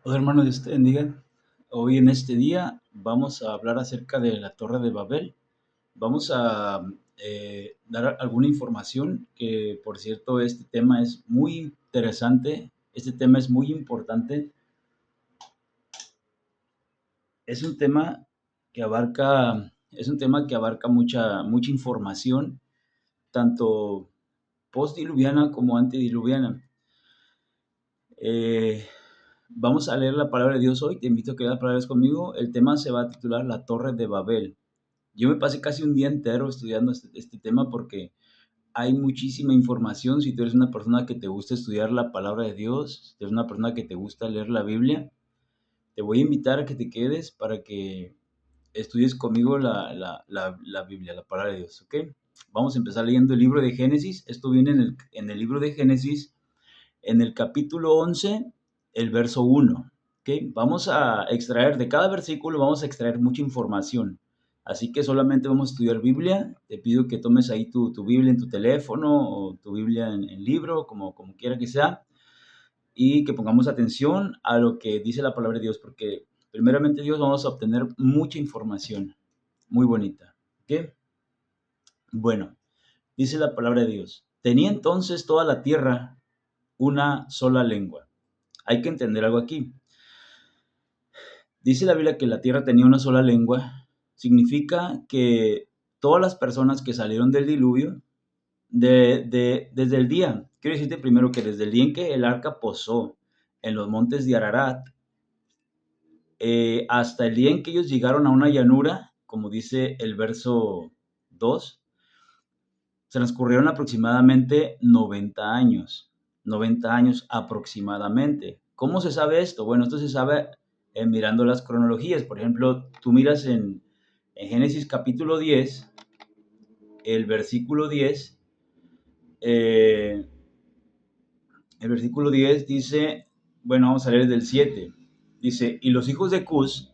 Hola hermano, Dios te bendiga. Hoy en este día vamos a hablar acerca de la Torre de Babel. Vamos a dar alguna información que, por cierto, este tema es muy interesante, este tema es muy importante. Es un tema es un tema que abarca mucha información, tanto postdiluviana como antediluviana. Eh, Vamos a leer la palabra de Dios hoy. Te invito a que leas la palabra de Dios conmigo. El tema se va a titular La Torre de Babel. Yo me pasé casi un día entero estudiando este tema porque hay muchísima información. Si tú eres una persona que te gusta estudiar la palabra de Dios, si tú eres una persona que te gusta leer la Biblia, te voy a invitar a que te quedes para que estudies conmigo la Biblia, la palabra de Dios, ¿ok? Vamos a empezar leyendo el libro de Génesis. Esto viene en el libro de Génesis, en el capítulo 11, el verso 1. ¿Okay? Vamos a extraer de cada versículo, vamos a extraer mucha información. Así que solamente vamos a estudiar Biblia. Te pido que tomes ahí tu Biblia en tu teléfono o tu Biblia en libro, como quiera que sea, y que pongamos atención a lo que dice la palabra de Dios, porque primeramente Dios vamos a obtener mucha información muy bonita. ¿Ok? Bueno, dice la palabra de Dios. Tenía entonces toda la tierra una sola lengua. Hay que entender algo aquí. Dice la Biblia que la tierra tenía una sola lengua. Significa que todas las personas que salieron del diluvio, desde el día, quiero decirte primero que desde el día en que el arca posó en los montes de Ararat, hasta el día en que ellos llegaron a una llanura, como dice el verso 2, transcurrieron aproximadamente 90 años. 90 años aproximadamente. ¿Cómo se sabe esto? Bueno, esto se sabe mirando las cronologías. Por ejemplo, tú miras en Génesis capítulo 10, el versículo 10, eh, el versículo 10 dice, bueno, vamos a leer del 7. Dice, y los hijos de Cus,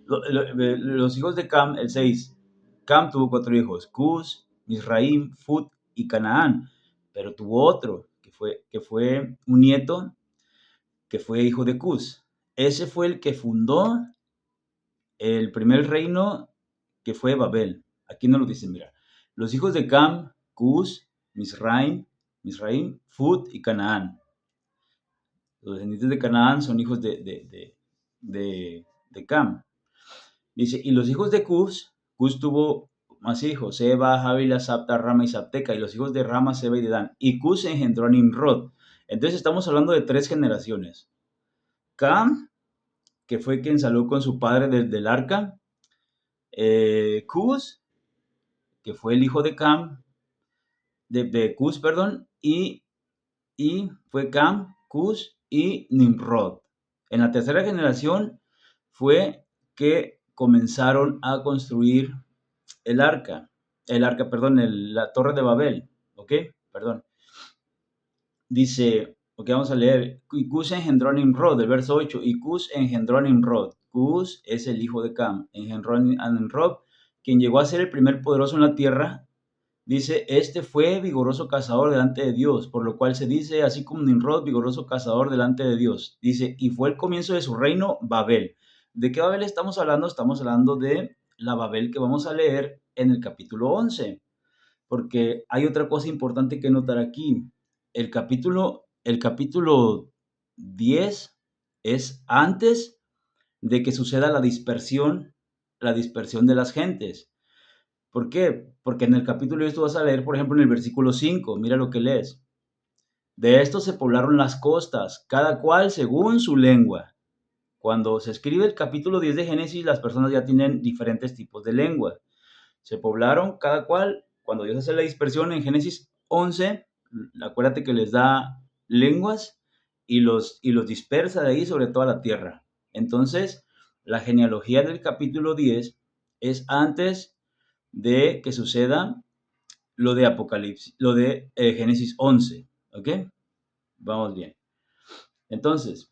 los hijos de Cam, el 6. Cam tuvo 4 hijos, Cus, Misraim, Fut y Canaán, pero tuvo otro, que fue un nieto, que fue hijo de Cus. Ese fue el que fundó el primer reino, que fue Babel. Aquí no lo dicen, mira. Los hijos de Cam, Cus, Misraim, Fut y Canaán. Los descendientes de Canaán son hijos de Cam. Dice, y los hijos de Cus tuvo más hijos, Seba, Javila, Sapta, Rama y Sapteca, y los hijos de Rama, Seba y Dedán. Y Cus engendró a Nimrod. Entonces estamos hablando de 3 generaciones. Cam, que fue quien salió con su padre desde el arca. Cus, que fue el hijo de Cam, de Cus, perdón, y fue Cam, Cus y Nimrod. En la tercera generación fue que comenzaron a construir perdón, la Torre de Babel, ¿ok? Perdón. Dice, ok, vamos a leer, y Cus engendró a Nimrod, el verso 8, y Cus engendró a Nimrod. Cus es el hijo de Cam, engendró a Nimrod, quien llegó a ser el primer poderoso en la tierra. Dice, este fue vigoroso cazador delante de Dios, por lo cual se dice, así como Nimrod, vigoroso cazador delante de Dios. Dice, y fue el comienzo de su reino, Babel. ¿De qué Babel estamos hablando? Estamos hablando de la Babel que vamos a leer en el capítulo 11, porque hay otra cosa importante que notar aquí. El capítulo 10 es antes de que suceda la dispersión de las gentes. ¿Por qué? Porque en el capítulo 10 tú vas a leer, por ejemplo, en el versículo 5, mira lo que lees. De esto se poblaron las costas, cada cual según su lengua. Cuando se escribe el capítulo 10 de Génesis, las personas ya tienen diferentes tipos de lengua. Se poblaron cada cual, cuando Dios hace la dispersión en Génesis 11, acuérdate que les da lenguas y los dispersa de ahí sobre toda la tierra. Entonces, la genealogía del capítulo 10 es antes de que suceda lo de Apocalipsis, lo de Génesis 11, ¿ok? Vamos bien. Entonces,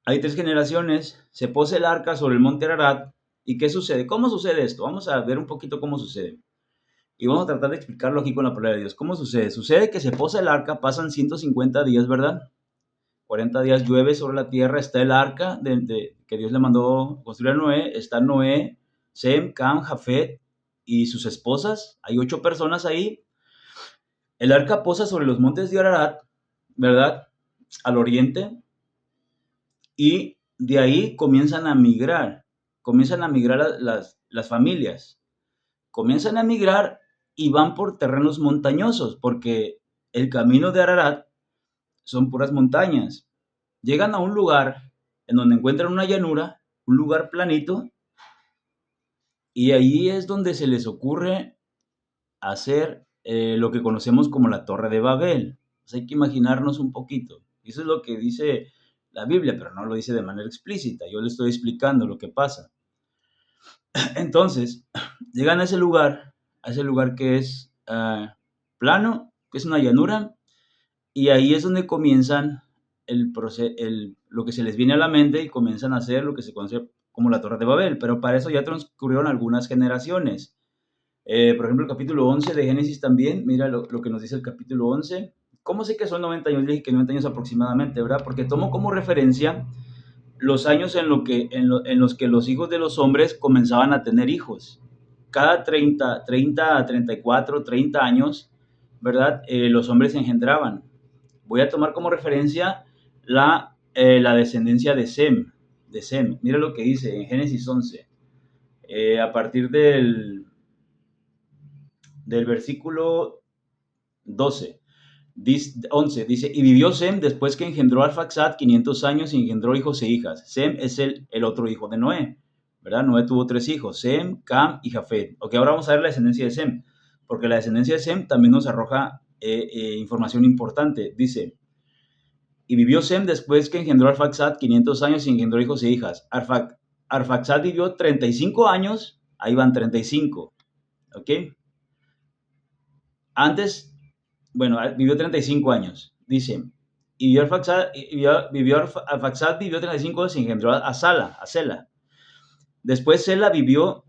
hay 3 generaciones, se posa el arca sobre el monte Ararat, ¿y qué sucede? ¿Cómo sucede esto? Vamos a ver un poquito cómo sucede. Y vamos a tratar de explicarlo aquí con la palabra de Dios. ¿Cómo sucede? Sucede que se posa el arca, pasan 150 días, ¿verdad? 40 días llueve sobre la tierra, está el arca que Dios le mandó construir a Noé, está Noé, Sem, Cam, Jafet y sus esposas, hay 8 personas ahí. El arca posa sobre los montes de Ararat, ¿verdad? Al oriente, y de ahí comienzan a migrar las familias, comienzan a migrar y van por terrenos montañosos, porque el camino de Ararat son puras montañas. Llegan a un lugar en donde encuentran una llanura, un lugar planito, y ahí es donde se les ocurre hacer lo que conocemos como la Torre de Babel. Pues hay que imaginarnos un poquito. Eso es lo que dice la Biblia, pero no lo dice de manera explícita. Yo le estoy explicando lo que pasa. Entonces, llegan a ese lugar que es plano, que es una llanura, y ahí es donde comienzan lo que se les viene a la mente y comienzan a hacer lo que se conoce como la Torre de Babel. Pero para eso ya transcurrieron algunas generaciones. Por ejemplo, el capítulo 11 de Génesis también, mira lo que nos dice el capítulo 11. ¿Cómo sé que son 90 años? Dije que 90 años aproximadamente, ¿verdad? Porque tomo como referencia los años en los que los hijos de los hombres comenzaban a tener hijos. Cada 30, 34, 30 años, ¿verdad? Los hombres engendraban. Voy a tomar como referencia la descendencia de Sem. Mira lo que dice en Génesis 11. A partir del versículo 12. 11 dice, y vivió Sem después que engendró a Arfaxad 500 años y engendró hijos e hijas. Sem es el otro hijo de Noé, ¿verdad? Noé tuvo 3 hijos, Sem, Cam y Jafet. Ok, ahora vamos a ver la descendencia de Sem, porque la descendencia de Sem también nos arroja información importante. Dice, y vivió Sem después que engendró a Arfaxad 500 años y engendró hijos e hijas. Arfaxad vivió 35 años, ahí van 35, ¿ok? Antes, bueno, vivió 35 años, dice, y Arfaxad vivió 35 años y engendró a Sela. Después Sala vivió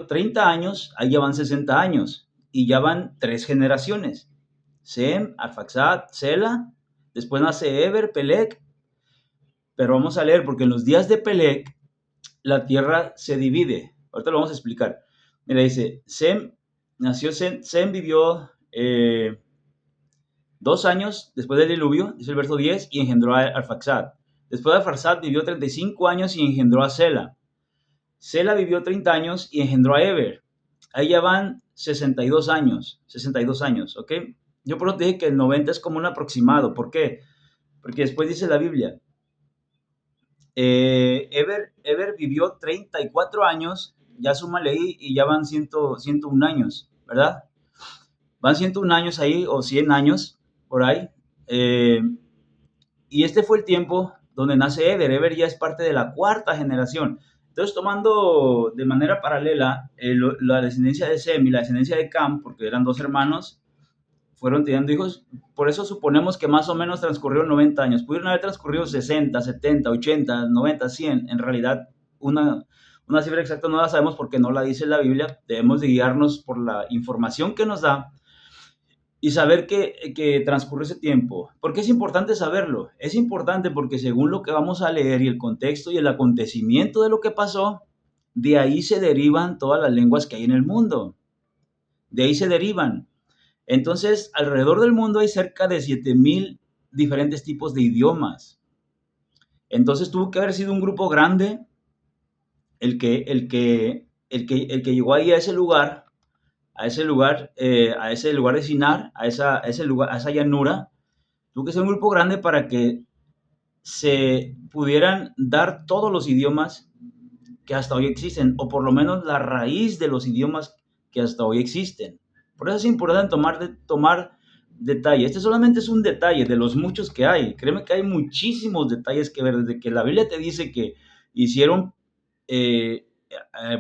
30 años, ahí ya van 60 años, y ya van 3 generaciones. Sem, Arfaxad, Sela, después nace Eber, Peleg, pero vamos a leer, porque en los días de Peleg, la tierra se divide. Ahorita lo vamos a explicar. Mira, dice, Sem vivió 2 años después del diluvio, dice el verso 10, y engendró a Arfaxad. Después de Arfaxad vivió 35 años y engendró a Sela. Sela vivió 30 años y engendró a Eber. Ahí ya van 62 años, ¿ok? Yo por eso te dije que el 90 es como un aproximado. ¿Por qué? Porque después dice la Biblia, Eber vivió 34 años, ya súmale ahí y ya van 101 años, ¿verdad? Van 101 años ahí, o 100 años, por ahí. Y este fue el tiempo donde nace Eber. Eber ya es parte de la 4ª generación. Entonces, tomando de manera paralela la descendencia de Sem y la descendencia de Cam, porque eran 2 hermanos, fueron teniendo hijos. Por eso suponemos que más o menos transcurrieron 90 años. Pudieron haber transcurrido 60, 70, 80, 90, 100. En realidad, una cifra exacta no la sabemos porque no la dice la Biblia. Debemos de guiarnos por la información que nos da y saber que transcurre ese tiempo. ¿Por qué es importante saberlo? Es importante porque según lo que vamos a leer y el contexto y el acontecimiento de lo que pasó, de ahí se derivan todas las lenguas que hay en el mundo. De ahí se derivan. Entonces, alrededor del mundo hay cerca de 7,000 diferentes tipos de idiomas. Entonces, tuvo que haber sido un grupo grande el que llegó ahí a ese lugar de Sinar, a esa llanura. Tuvo que ser un grupo grande para que se pudieran dar todos los idiomas que hasta hoy existen, o por lo menos la raíz de los idiomas que hasta hoy existen. Por eso es importante tomar detalle. Este solamente es un detalle de los muchos que hay. Créeme que hay muchísimos detalles que ver, desde que la Biblia te dice que hicieron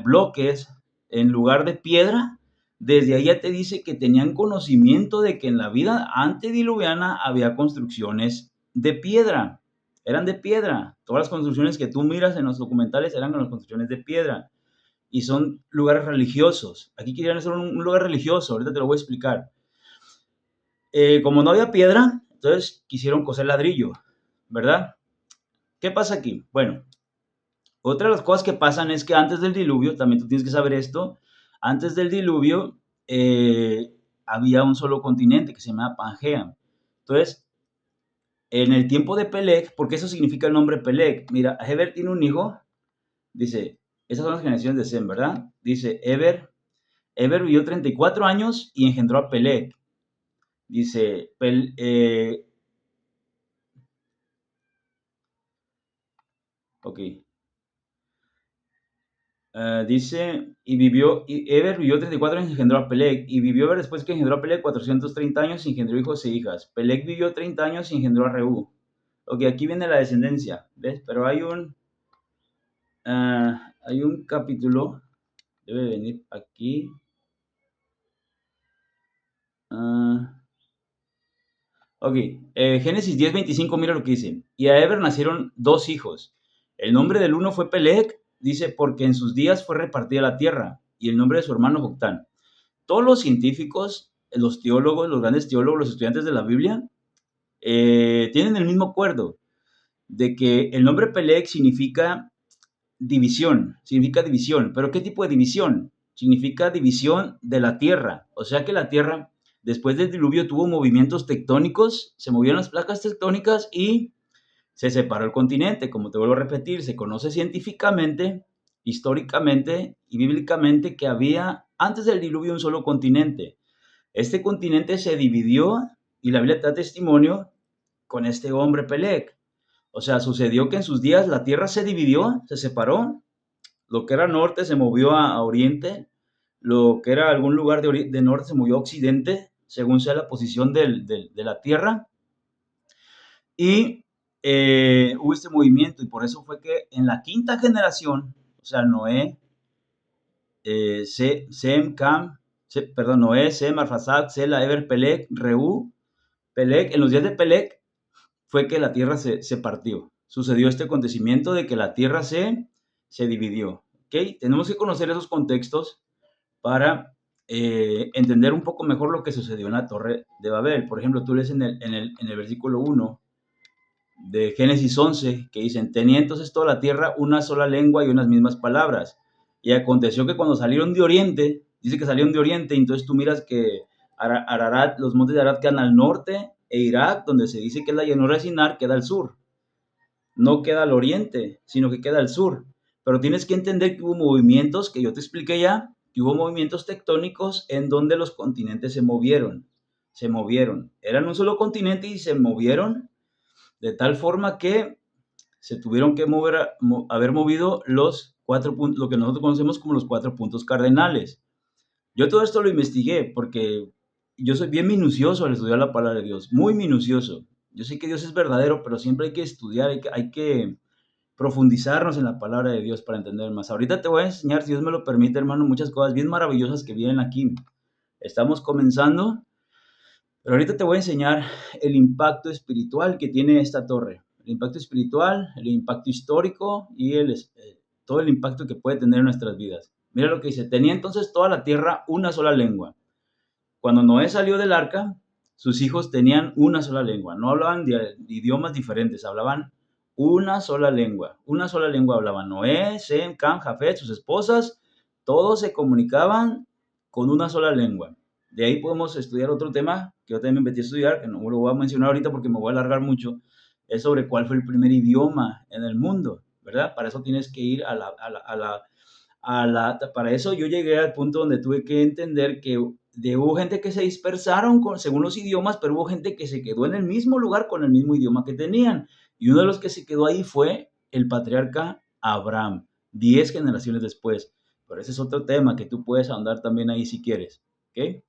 bloques en lugar de piedra. Desde ahí ya te dice que tenían conocimiento de que en la vida antediluviana había construcciones de piedra. Eran de piedra. Todas las construcciones que tú miras en los documentales eran con las construcciones de piedra. Y son lugares religiosos. Aquí querían hacer un lugar religioso. Ahorita te lo voy a explicar. Como no había piedra, Entonces quisieron coser ladrillo, ¿verdad? ¿Qué pasa aquí? Bueno, otra de las cosas que pasan es que antes del diluvio, también tú tienes que saber esto, antes del diluvio había un solo continente que se llamaba Pangea. Entonces, en el tiempo de Peleg, porque eso significa el nombre Peleg. Mira, Heber tiene un hijo, dice, esas son las generaciones de Sem, ¿verdad? Dice, Eber vivió 34 años y engendró a Peleg. Dice, ok, dice, y Eber vivió 34 años y engendró a Peleg, y vivió Eber después que engendró a Peleg 430 años y engendró hijos e hijas. Peleg vivió 30 años y engendró a Reú. Ok, aquí viene la descendencia, ¿ves? Pero hay un capítulo, debe venir aquí. ah, ok, Génesis 10:25, mira lo que dice. Y a Eber nacieron dos hijos. El nombre del uno fue Peleg, dice, porque en sus días fue repartida la tierra, y el nombre de su hermano Joctán. Todos los científicos, los teólogos, los grandes teólogos, los estudiantes de la Biblia, tienen el mismo acuerdo de que el nombre Peleg significa división, pero ¿qué tipo de división? Significa división de la tierra, o sea que la tierra después del diluvio tuvo movimientos tectónicos, se movieron las placas tectónicas y se separó el continente, como te vuelvo a repetir, se conoce científicamente, históricamente y bíblicamente que había antes del diluvio un solo continente. Este continente se dividió y la Biblia da testimonio con este hombre Peleg. O sea, sucedió que en sus días la tierra se dividió, se separó, lo que era norte se movió a oriente, lo que era algún lugar de norte se movió a occidente, según sea la posición de la tierra, y hubo este movimiento, y por eso fue que en la quinta generación, o sea, Noé, Sem, perdón, Noé, Sem, Arfaxad, Sela, Eber, Peleg, Reú, Peleg, en los días de Peleg fue que la tierra se partió. Sucedió este acontecimiento de que la tierra se dividió. ¿Ok? Tenemos que conocer esos contextos para entender un poco mejor lo que sucedió en la Torre de Babel. Por ejemplo, tú lees en el versículo 1 de Génesis 11 que dicen, tenía entonces toda la tierra una sola lengua y unas mismas palabras. Y aconteció que cuando salieron de oriente, dice que salieron de oriente, y entonces tú miras que Ararat, los montes de Ararat quedan al norte, e Irak, donde se dice que es la llanura de Sinar, queda al sur. No queda al oriente, sino que queda al sur. Pero tienes que entender que hubo movimientos, que yo te expliqué ya, que hubo movimientos tectónicos en donde los continentes se movieron. Se movieron. Eran un solo continente y se movieron de tal forma que se tuvieron que haber movido los 4 puntos, lo que nosotros conocemos como los 4 puntos cardenales. Yo todo esto lo investigué porque yo soy bien minucioso al estudiar la palabra de Dios, muy minucioso. Yo sé que Dios es verdadero, pero siempre hay que estudiar, hay que profundizarnos en la palabra de Dios para entender más. Ahorita te voy a enseñar, si Dios me lo permite, hermano, muchas cosas bien maravillosas que vienen aquí. Estamos comenzando, pero ahorita te voy a enseñar el impacto espiritual que tiene esta torre. El impacto espiritual, el impacto histórico y todo el impacto que puede tener en nuestras vidas. Mira lo que dice, tenía entonces toda la tierra una sola lengua. Cuando Noé salió del arca, sus hijos tenían una sola lengua. No hablaban de idiomas diferentes, hablaban una sola lengua hablaban. Noé, Sem, Cam, Jafet, sus esposas, todos se comunicaban con una sola lengua. De ahí podemos estudiar otro tema que yo también me metí a estudiar, que no lo voy a mencionar ahorita porque me voy a alargar mucho, es sobre cuál fue el primer idioma en el mundo, ¿verdad? Para eso tienes que ir para eso yo llegué al punto donde tuve que entender que hubo gente que se dispersaron según los idiomas, pero hubo gente que se quedó en el mismo lugar con el mismo idioma que tenían. Y uno de los que se quedó ahí fue el patriarca Abraham, 10 generaciones después. Pero ese es otro tema que tú puedes andar también ahí si quieres. ¿Ok?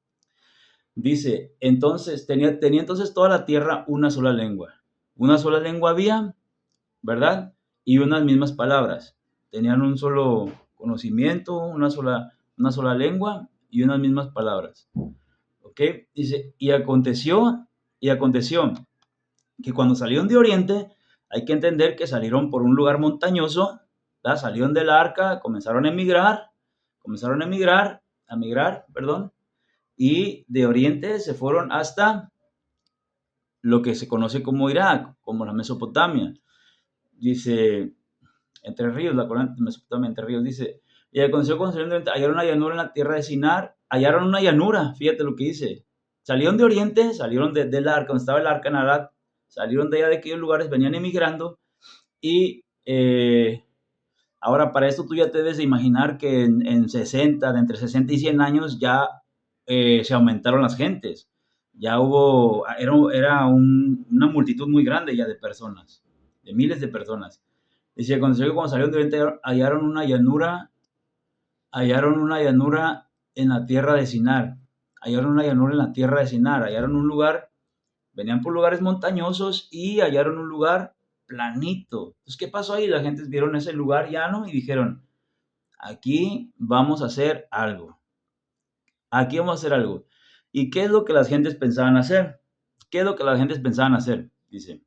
Dice, entonces, tenía entonces toda la tierra una sola lengua. Una sola lengua había, ¿verdad? Y unas mismas palabras. Tenían un solo conocimiento, una sola lengua y unas mismas palabras. ¿Ok? Dice, y aconteció que cuando salieron de Oriente, hay que entender que salieron por un lugar montañoso, ¿verdad? Salieron del arca, comenzaron a migrar, perdón, y de Oriente se fueron hasta lo que se conoce como Irak, como la Mesopotamia. Dice, Entre Ríos, la colina de Mesopotamia, Entre Ríos, dice, y aconteció cuando salieron de Oriente, hallaron una llanura en la tierra de Sinar, hallaron una llanura, fíjate lo que dice. Salieron de Oriente, salieron del arca, donde estaba el arca en Arad, salieron de allá de aquellos lugares, venían emigrando, y ahora para esto tú ya te debes de imaginar que en 60, de entre 60 y 100 años ya se aumentaron las gentes. Ya hubo, una multitud muy grande ya de personas, de miles de personas. Dice, aconteció que cuando salieron de Oriente hallaron una llanura en la tierra de Sinar, hallaron una llanura en la tierra de Sinar, hallaron un lugar, venían por lugares montañosos y hallaron un lugar planito. Entonces, ¿qué pasó ahí? La gente vieron ese lugar llano y dijeron, aquí vamos a hacer algo, aquí vamos a hacer algo. ¿Y qué es lo que las gentes pensaban hacer? ¿Qué es lo que las gentes pensaban hacer? Dice,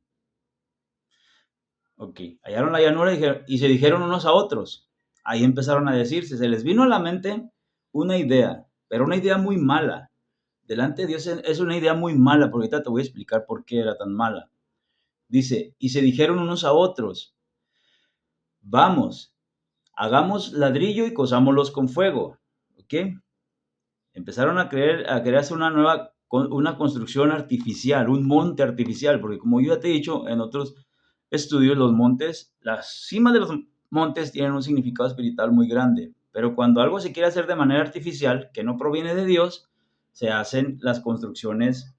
ok, hallaron la llanura y se dijeron unos a otros. Ahí empezaron a decirse, se les vino a la mente una idea, pero una idea muy mala. Delante de Dios es una idea muy mala, porque ahorita te voy a explicar por qué era tan mala. Dice, y se dijeron unos a otros, vamos, hagamos ladrillo y cosámoslos con fuego. ¿Ok? Empezaron a crearse una construcción artificial, un monte artificial, porque como yo ya te he dicho en otros estudios, los montes, las cimas de los montes tienen un significado espiritual muy grande, pero cuando algo se quiere hacer de manera artificial, que no proviene de Dios, se hacen las construcciones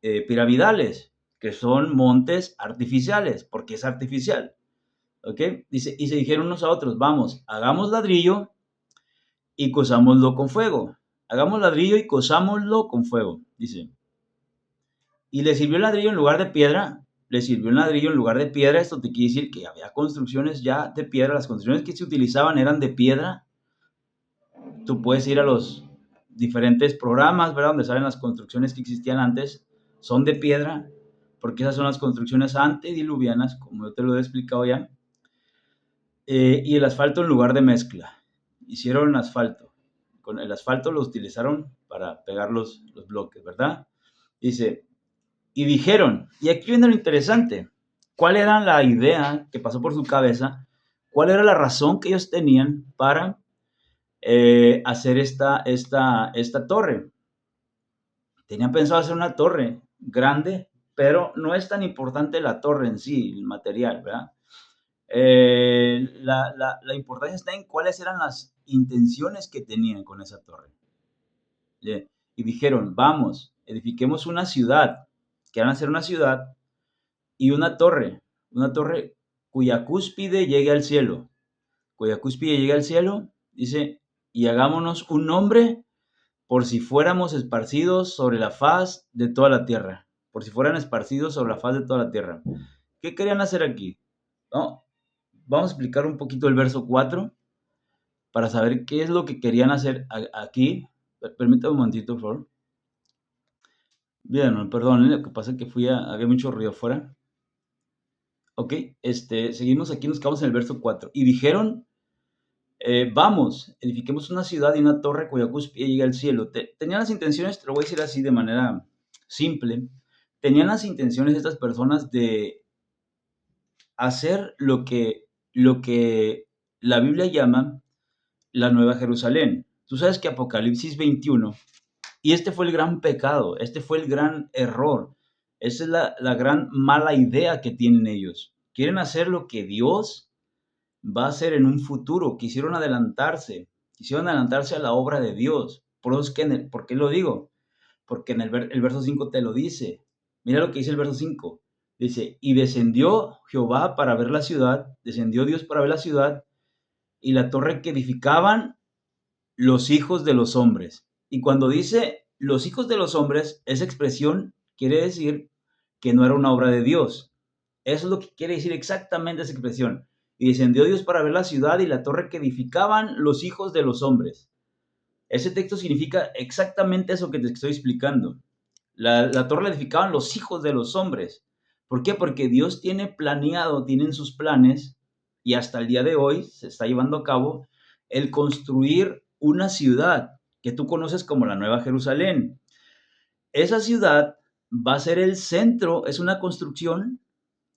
piramidales, que son montes artificiales, porque es artificial. ¿Ok? Dice, y se dijeron unos a otros, vamos, hagamos ladrillo y cosámoslo con fuego. Hagamos ladrillo y cosámoslo con fuego, dice. Y le sirvió el ladrillo en lugar de piedra. Le sirvió un ladrillo en lugar de piedra. Esto te quiere decir que había construcciones ya de piedra. Las construcciones que se utilizaban eran de piedra. Tú puedes ir a los diferentes programas, ¿verdad? Donde salen las construcciones que existían antes. Son de piedra, porque esas son las construcciones antediluvianas, como yo te lo he explicado ya. Y el asfalto en lugar de mezcla. Hicieron asfalto. Con el asfalto lo utilizaron para pegar los bloques, ¿verdad? Dice, y dijeron, y aquí viene lo interesante, ¿cuál era la idea que pasó por su cabeza? ¿Cuál era la razón que ellos tenían para hacer esta torre? Tenían pensado hacer una torre grande, pero no es tan importante la torre en sí, el material, ¿verdad? La importancia está en cuáles eran las intenciones que tenían con esa torre. Y dijeron, vamos, edifiquemos una ciudad, querían hacer una ciudad y una torre cuya cúspide llegue al cielo, dice, y hagámonos un nombre por si fuéramos esparcidos sobre la faz de toda la tierra, por si fueran esparcidos sobre la faz de toda la tierra. ¿Qué querían hacer aquí? ¿No? Vamos a explicar un poquito el verso 4 para saber qué es lo que querían hacer aquí. Permítame un momentito, por favor. Bien, perdón, lo que pasa es que había mucho ruido afuera. Ok, seguimos aquí, nos quedamos en el verso 4. Y dijeron, vamos, edifiquemos una ciudad y una torre cuya cúspide llegue al cielo. Tenían las intenciones, te lo voy a decir así de manera simple, tenían las intenciones de estas personas de hacer lo que la Biblia llama la Nueva Jerusalén. Tú sabes que Apocalipsis 21, y este fue el gran pecado, este fue el gran error, esa es la gran mala idea que tienen ellos. Quieren hacer lo que Dios va a hacer en un futuro, quisieron adelantarse a la obra de Dios. ¿Por qué lo digo? Porque en el verso 5 te lo dice. Mira lo que dice el verso 5. Dice, y descendió Jehová para ver la ciudad, descendió Dios para ver la ciudad y la torre que edificaban los hijos de los hombres. Y cuando dice los hijos de los hombres, esa expresión quiere decir que no era una obra de Dios. Eso es lo que quiere decir exactamente esa expresión. Y descendió Dios para ver la ciudad y la torre que edificaban los hijos de los hombres. Ese texto significa exactamente eso que te estoy explicando. La torre la edificaban los hijos de los hombres. ¿Por qué? Porque Dios tienen sus planes, y hasta el día de hoy se está llevando a cabo el construir una ciudad que tú conoces como la Nueva Jerusalén. Esa ciudad va a ser el centro, es una construcción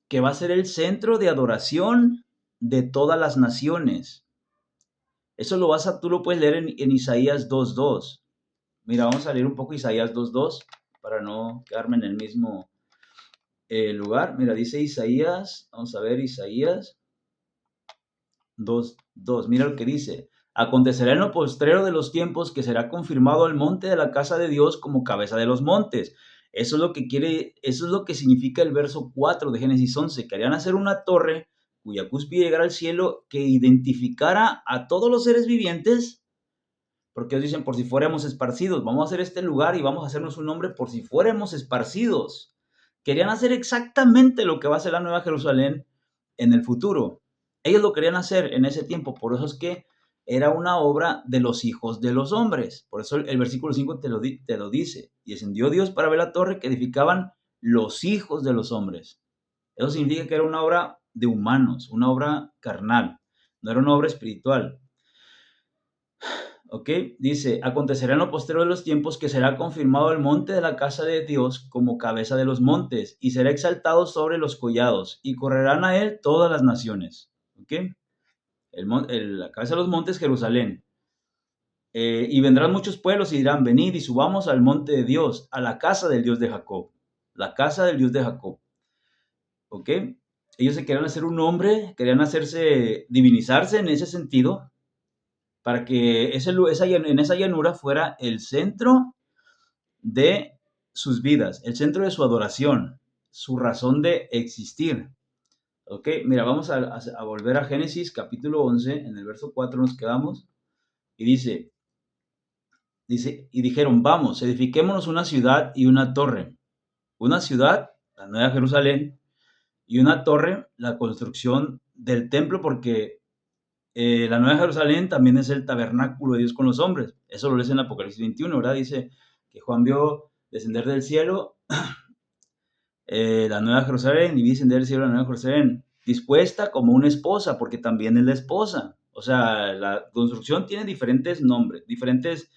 que va a ser el centro de adoración de todas las naciones. Eso tú lo puedes leer en Isaías 2:2. Mira, vamos a leer un poco Isaías 2:2 para no quedarme en el mismo lugar. Mira, dice Isaías, vamos a ver Isaías 2:2. Mira lo que dice. Acontecerá en lo postrero de los tiempos que será confirmado el monte de la casa de Dios como cabeza de los montes. Eso es lo que significa el verso 4 de Génesis 11. Querían hacer una torre cuya cúspide llegara al cielo que identificara a todos los seres vivientes, porque ellos dicen, por si fuéramos esparcidos, vamos a hacer este lugar y vamos a hacernos un nombre por si fuéramos esparcidos. Querían hacer exactamente lo que va a ser la Nueva Jerusalén en el futuro. Ellos lo querían hacer en ese tiempo, por eso es que era una obra de los hijos de los hombres. Por eso el versículo 5 te lo dice. Y descendió Dios para ver la torre que edificaban los hijos de los hombres. Eso significa que era una obra de humanos, una obra carnal, no era una obra espiritual. ¿Ok? Dice, acontecerá en lo postero de los tiempos que será confirmado el monte de la casa de Dios como cabeza de los montes y será exaltado sobre los collados y correrán a él todas las naciones. ¿Ok? La cabeza de los montes, Jerusalén. Y vendrán muchos pueblos y dirán, venid y subamos al monte de Dios, a la casa del Dios de Jacob. La casa del Dios de Jacob. ¿Ok? Ellos se querían hacer un nombre, querían divinizarse en ese sentido, para que en esa llanura fuera el centro de sus vidas, el centro de su adoración, su razón de existir. Ok, mira, vamos a volver a Génesis capítulo 11, en el verso 4 nos quedamos, y dice, y dijeron, vamos, edifiquémonos una ciudad y una torre. Una ciudad, la Nueva Jerusalén, y una torre, la construcción del templo, porque la Nueva Jerusalén también es el tabernáculo de Dios con los hombres. Eso lo lees en Apocalipsis 21, ¿verdad? Dice que Juan vio descender del cielo la Nueva Jerusalén y vi descender del cielo la Nueva Jerusalén, dispuesta como una esposa, porque también es la esposa. O sea, la construcción tiene diferentes nombres, diferentes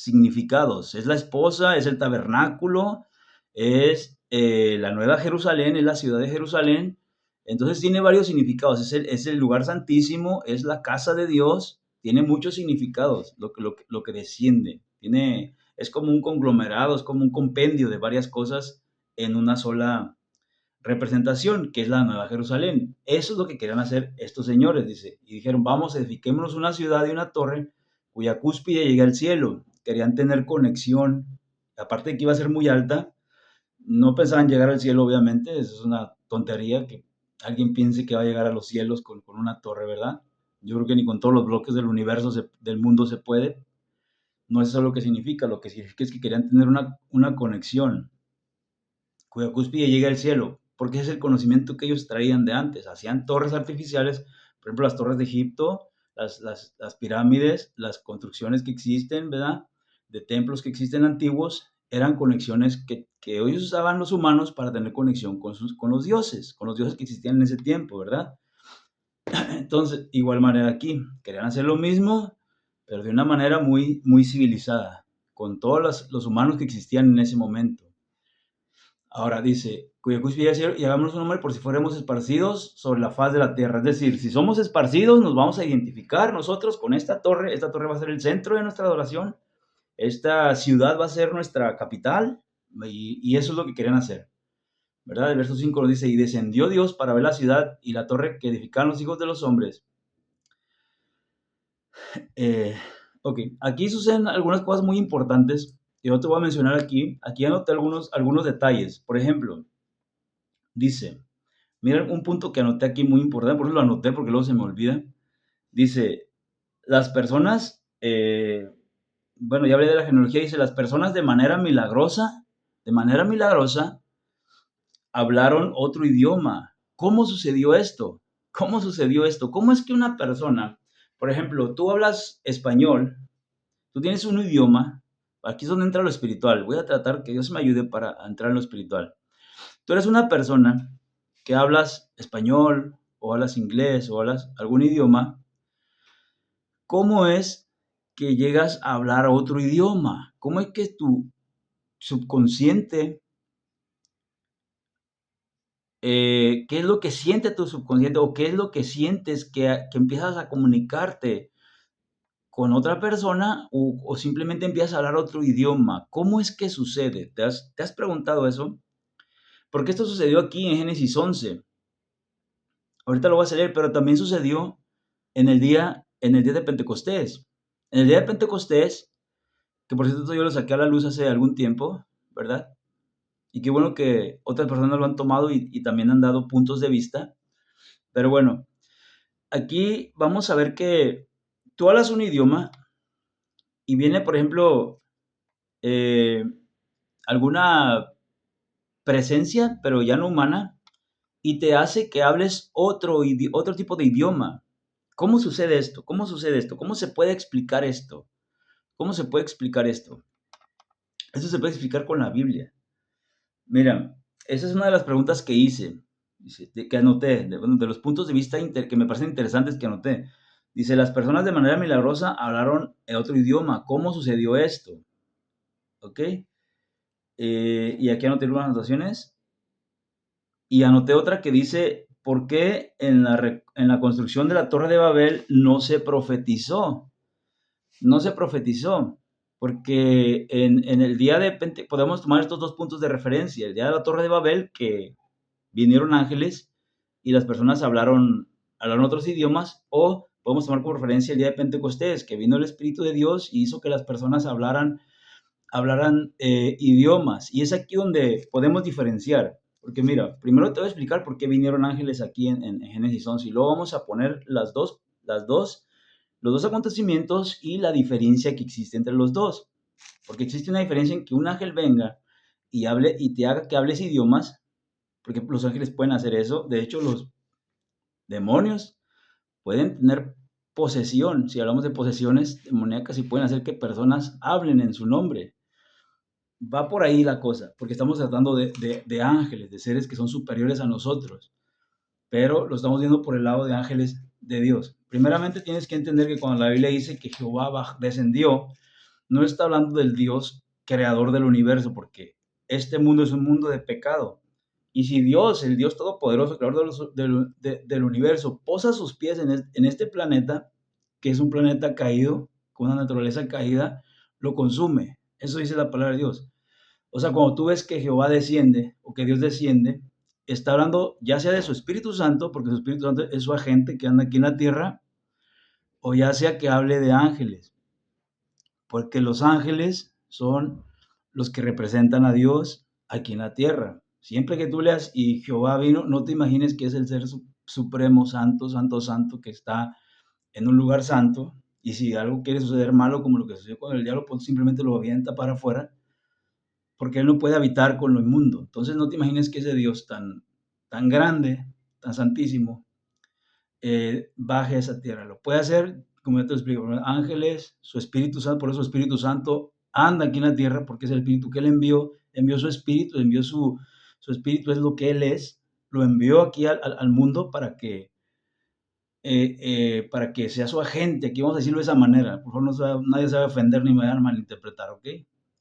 significados. Es la esposa, es el tabernáculo, es la Nueva Jerusalén, es la ciudad de Jerusalén. Entonces tiene varios significados. Es el lugar santísimo, es la casa de Dios. Tiene muchos significados lo que desciende. Es como un conglomerado, es como un compendio de varias cosas en una sola representación, que es la Nueva Jerusalén. Eso es lo que querían hacer estos señores, dice. Y dijeron, vamos, edifiquémonos una ciudad y una torre cuya cúspide llegue al cielo. Querían tener conexión. Aparte de que iba a ser muy alta, no pensaban llegar al cielo, obviamente. Eso es una tontería que alguien piense que va a llegar a los cielos con una torre, ¿verdad? Yo creo que ni con todos los bloques del universo, del mundo se puede. No es eso lo que significa. Lo que significa es que querían tener una conexión cuya cúspide llega al cielo, porque ese es el conocimiento que ellos traían de antes. Hacían torres artificiales, por ejemplo, las torres de Egipto, las pirámides, las construcciones que existen, ¿verdad? De templos que existen antiguos, eran conexiones que ellos usaban los humanos para tener conexión con los dioses que existían en ese tiempo, ¿verdad? Entonces, igual manera aquí, querían hacer lo mismo, pero de una manera muy, muy civilizada, con todos los humanos que existían en ese momento. Ahora dice, cuya cúspide cielo, y hagamos un nombre por si fuéramos esparcidos sobre la faz de la tierra. Es decir, si somos esparcidos, nos vamos a identificar nosotros con esta torre. Esta torre va a ser el centro de nuestra adoración. Esta ciudad va a ser nuestra capital. Y eso es lo que querían hacer, ¿verdad? El verso 5 nos dice, y descendió Dios para ver la ciudad y la torre que edificaron los hijos de los hombres. Ok, aquí suceden algunas cosas muy importantes. Yo te voy a mencionar aquí. Aquí anoté algunos detalles. Por ejemplo, dice, mira un punto que anoté aquí muy importante, por eso lo anoté porque luego se me olvida. Dice, las personas, bueno, ya hablé de la genealogía, dice, las personas de manera milagrosa, hablaron otro idioma. ¿Cómo sucedió esto? ¿Cómo sucedió esto? ¿Cómo es que una persona, por ejemplo, tú hablas español, tú tienes un idioma, aquí es donde entra lo espiritual, voy a tratar que Dios me ayude para entrar en lo espiritual. Tú eres una persona que hablas español o hablas inglés o hablas algún idioma, ¿cómo es que llegas a hablar otro idioma? cómo es que tu subconsciente, qué es lo que siente tu subconsciente o qué es lo que sientes que empiezas a comunicarte con otra persona o simplemente empiezas a hablar otro idioma. ¿Cómo es que sucede? ¿Te has preguntado eso? Porque esto sucedió aquí en Génesis 11. Ahorita lo vas a leer, pero también sucedió en el día de Pentecostés. En el día de Pentecostés, que por cierto yo lo saqué a la luz hace algún tiempo, ¿verdad? Y qué bueno que otras personas lo han tomado y también han dado puntos de vista. Pero bueno, aquí vamos a ver que tú hablas un idioma y viene, por ejemplo, eh, alguna presencia, pero ya no humana, y te hace que hables otro tipo de idioma. ¿Cómo sucede esto? ¿Cómo sucede esto? ¿Cómo se puede explicar esto? ¿Cómo se puede explicar esto? Esto se puede explicar con la Biblia. Mira, esa es una de las preguntas que hice, que anoté, bueno, de los puntos de vista que me parecen interesantes que anoté. Dice, las personas de manera milagrosa hablaron en otro idioma. ¿Cómo sucedió esto? ¿Ok? Y aquí anoté unas anotaciones. Y anoté otra que dice, ¿por qué en la construcción de la Torre de Babel no se profetizó? No se profetizó, porque en el día de Pentecostés, podemos tomar estos dos puntos de referencia, el día de la Torre de Babel, que vinieron ángeles y las personas hablaron otros idiomas, o podemos tomar como referencia el día de Pentecostés, que vino el Espíritu de Dios y hizo que las personas hablaran idiomas. Y es aquí donde podemos diferenciar. Porque mira, primero te voy a explicar por qué vinieron ángeles aquí en Génesis 11 y luego vamos a poner los dos acontecimientos y la diferencia que existe entre los dos. Porque existe una diferencia en que un ángel venga y hable y te haga que hables idiomas, porque los ángeles pueden hacer eso. De hecho, los demonios pueden tener posesión. Si hablamos de posesiones demoníacas, y pueden hacer que personas hablen en su nombre. Va por ahí la cosa, porque estamos tratando de ángeles, de seres que son superiores a nosotros, pero lo estamos viendo por el lado de ángeles de Dios. Primeramente tienes que entender que cuando la Biblia dice que Jehová descendió, no está hablando del Dios creador del universo, porque este mundo es un mundo de pecado. Y si Dios, el Dios todopoderoso, creador del universo, posa sus pies en este planeta, que es un planeta caído, con una naturaleza caída, lo consume. Eso dice la palabra de Dios. O sea, cuando tú ves que Jehová desciende o que Dios desciende, está hablando ya sea de su Espíritu Santo, porque su Espíritu Santo es su agente que anda aquí en la tierra, o ya sea que hable de ángeles, porque los ángeles son los que representan a Dios aquí en la tierra. Siempre que tú leas y Jehová vino, no te imagines que es el ser supremo, santo, santo, santo, que está en un lugar santo, y si algo quiere suceder malo, como lo que sucedió con el diablo, pues simplemente lo avienta para afuera, porque él no puede habitar con lo inmundo. Entonces no te imagines que ese Dios tan grande, tan santísimo, baje a esa tierra. Lo puede hacer, como ya te lo explico, ángeles, su Espíritu Santo, por eso su Espíritu Santo anda aquí en la tierra, porque es el Espíritu que él envió su Espíritu, envió su Espíritu, es lo que él es, lo envió aquí al mundo para que sea su agente. Aquí vamos a decirlo de esa manera. Por favor, nadie se va a ofender ni me van a malinterpretar, ¿ok?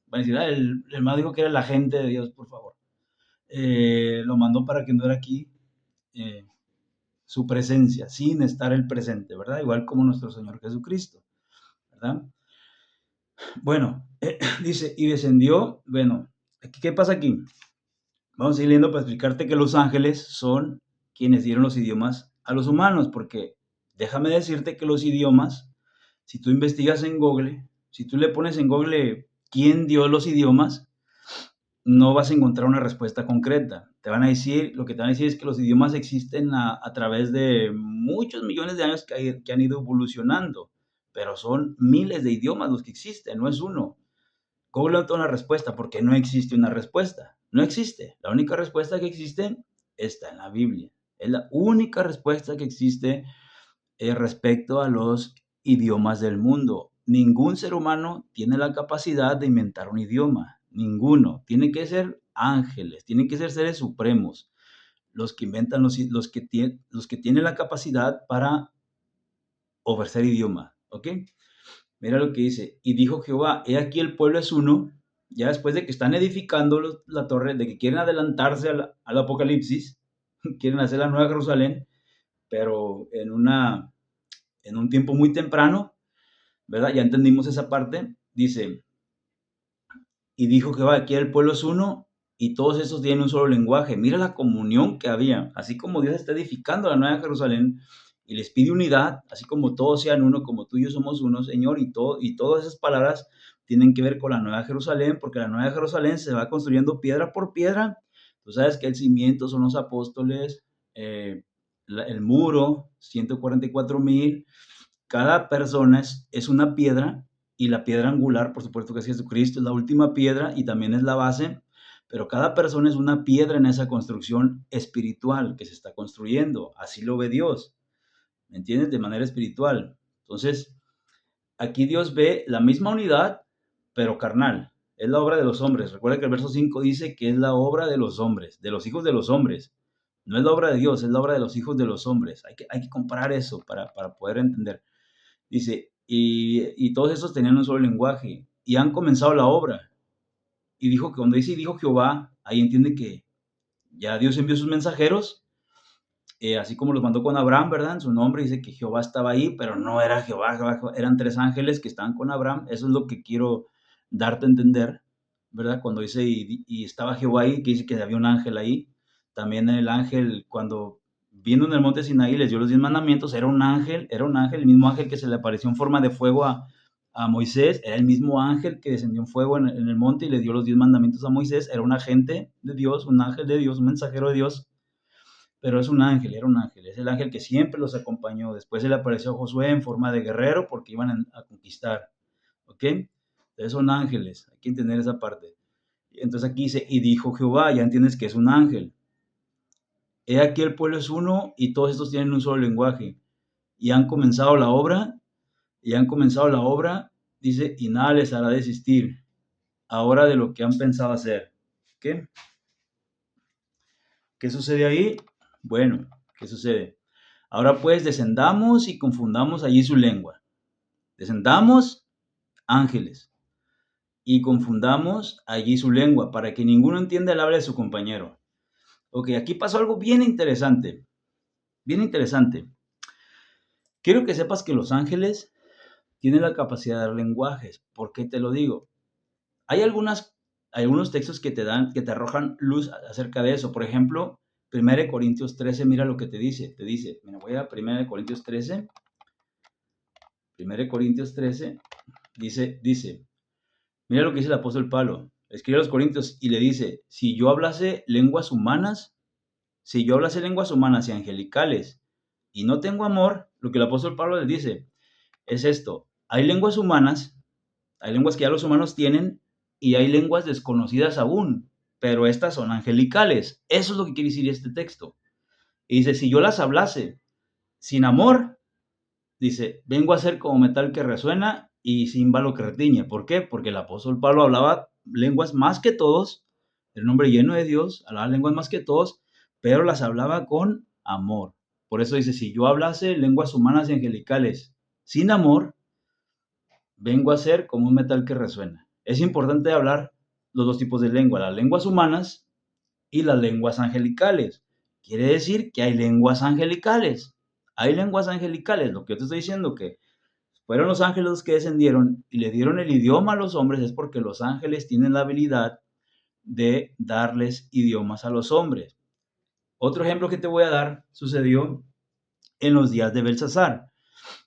Van a decir, el hermano dijo que era el agente de Dios, por favor. Lo mandó para que no era aquí eh, su presencia, sin estar el presente, ¿verdad? Igual como nuestro Señor Jesucristo, ¿verdad? Bueno, dice, y descendió, bueno, ¿qué pasa aquí? Vamos a ir leyendo para explicarte que los ángeles son quienes dieron los idiomas a los humanos, porque déjame decirte que los idiomas, si tú investigas en Google, si tú le pones en Google quién dio los idiomas, no vas a encontrar una respuesta concreta. Te van a decir, lo que te van a decir es que los idiomas existen a través de muchos millones de años que han ido evolucionando, pero son miles de idiomas los que existen, no es uno. Google no tiene una respuesta porque no existe una respuesta. No existe. La única respuesta que existe está en la Biblia. Es la única respuesta que existe respecto a los idiomas del mundo. Ningún ser humano tiene la capacidad de inventar un idioma. Ninguno. Tienen que ser ángeles, tienen que ser seres supremos los que inventan, los que tienen la capacidad para ofrecer idioma. ¿Ok? Mira lo que dice, y dijo Jehová, he aquí el pueblo es uno, ya después de que están edificando la torre, de que quieren adelantarse al Apocalipsis, quieren hacer la Nueva Jerusalén, pero en un tiempo muy temprano, ¿verdad? Ya entendimos esa parte. Dice, y dijo Jehová, aquí el pueblo es uno y todos esos tienen un solo lenguaje. Mira la comunión que había. Así como Dios está edificando la Nueva Jerusalén y les pide unidad, así como todos sean uno, como tú y yo somos uno, Señor, y todas esas palabras tienen que ver con la Nueva Jerusalén, porque la Nueva Jerusalén se va construyendo piedra por piedra. Tú sabes que el cimiento son los apóstoles, el muro, 144,000. Cada persona es una piedra y la piedra angular, por supuesto que es Jesucristo, es la última piedra y también es la base, pero cada persona es una piedra en esa construcción espiritual que se está construyendo. Así lo ve Dios, ¿me entiendes? De manera espiritual. Entonces, aquí Dios ve la misma unidad, pero carnal. Es la obra de los hombres. Recuerda que el verso 5 dice que es la obra de los hombres, de los hijos de los hombres. No es la obra de Dios, es la obra de los hijos de los hombres. Hay que comparar eso para poder entender. Dice, y todos esos tenían un solo lenguaje y han comenzado la obra. Y dijo que cuando dice, y dijo Jehová, ahí entiende que ya Dios envió sus mensajeros, así como los mandó con Abraham, ¿verdad? En su nombre dice que Jehová estaba ahí, pero no era Jehová, eran tres ángeles que estaban con Abraham. Eso es lo que quiero darte a entender, ¿verdad? Cuando dice, y estaba Jehová ahí, que dice que había un ángel ahí. También el ángel, cuando vino en el monte Sinaí, les dio los 10 mandamientos, era un ángel, el mismo ángel que se le apareció en forma de fuego a Moisés, era el mismo ángel que descendió en fuego en el monte y le dio los 10 mandamientos a Moisés, era un agente de Dios, un ángel de Dios, un mensajero de Dios, pero es un ángel, era un ángel, es el ángel que siempre los acompañó. Después se le apareció a Josué en forma de guerrero porque iban a conquistar, ¿ok? Entonces son ángeles, hay que entender esa parte. Entonces aquí dice, y dijo Jehová, ya entiendes que es un ángel. He aquí el pueblo es uno y todos estos tienen un solo lenguaje. Y han comenzado la obra, y han comenzado la obra, dice, y nada les hará desistir ahora de lo que han pensado hacer. ¿Qué? ¿Qué sucede ahí? Bueno, ¿qué sucede? Ahora pues descendamos y confundamos allí su lengua. Descendamos, ángeles, y confundamos allí su lengua para que ninguno entienda el habla de su compañero. Ok, aquí pasó algo bien interesante. Bien interesante. Quiero que sepas que los ángeles tienen la capacidad de dar lenguajes. ¿Por qué te lo digo? Hay algunos textos que que te arrojan luz acerca de eso. Por ejemplo, 1 Corintios 13, mira lo que te dice. Te dice, mira, voy a 1 Corintios 13. 1 Corintios 13 dice, mira lo que dice el apóstol Pablo. Escribe a los Corintios y le dice, si yo hablase lenguas humanas y angelicales y no tengo amor, lo que el apóstol Pablo les dice es esto, hay lenguas humanas, hay lenguas que ya los humanos tienen y hay lenguas desconocidas aún, pero estas son angelicales. Eso es lo que quiere decir este texto. Y dice, si yo las hablase sin amor, dice, vengo a ser como metal que resuena y címbalo que retiñe. ¿Por qué? Porque el apóstol Pablo hablaba lenguas más que todos, el nombre lleno de Dios, hablaba lenguas más que todos, pero las hablaba con amor. Por eso dice, si yo hablase lenguas humanas y angelicales sin amor, vengo a ser como un metal que resuena. Es importante hablar los dos tipos de lengua, las lenguas humanas y las lenguas angelicales. Quiere decir que hay lenguas angelicales. Hay lenguas angelicales. Lo que yo te estoy diciendo que fueron los ángeles los que descendieron y le dieron el idioma a los hombres es porque los ángeles tienen la habilidad de darles idiomas a los hombres. Otro ejemplo que te voy a dar sucedió en los días de Belsasar.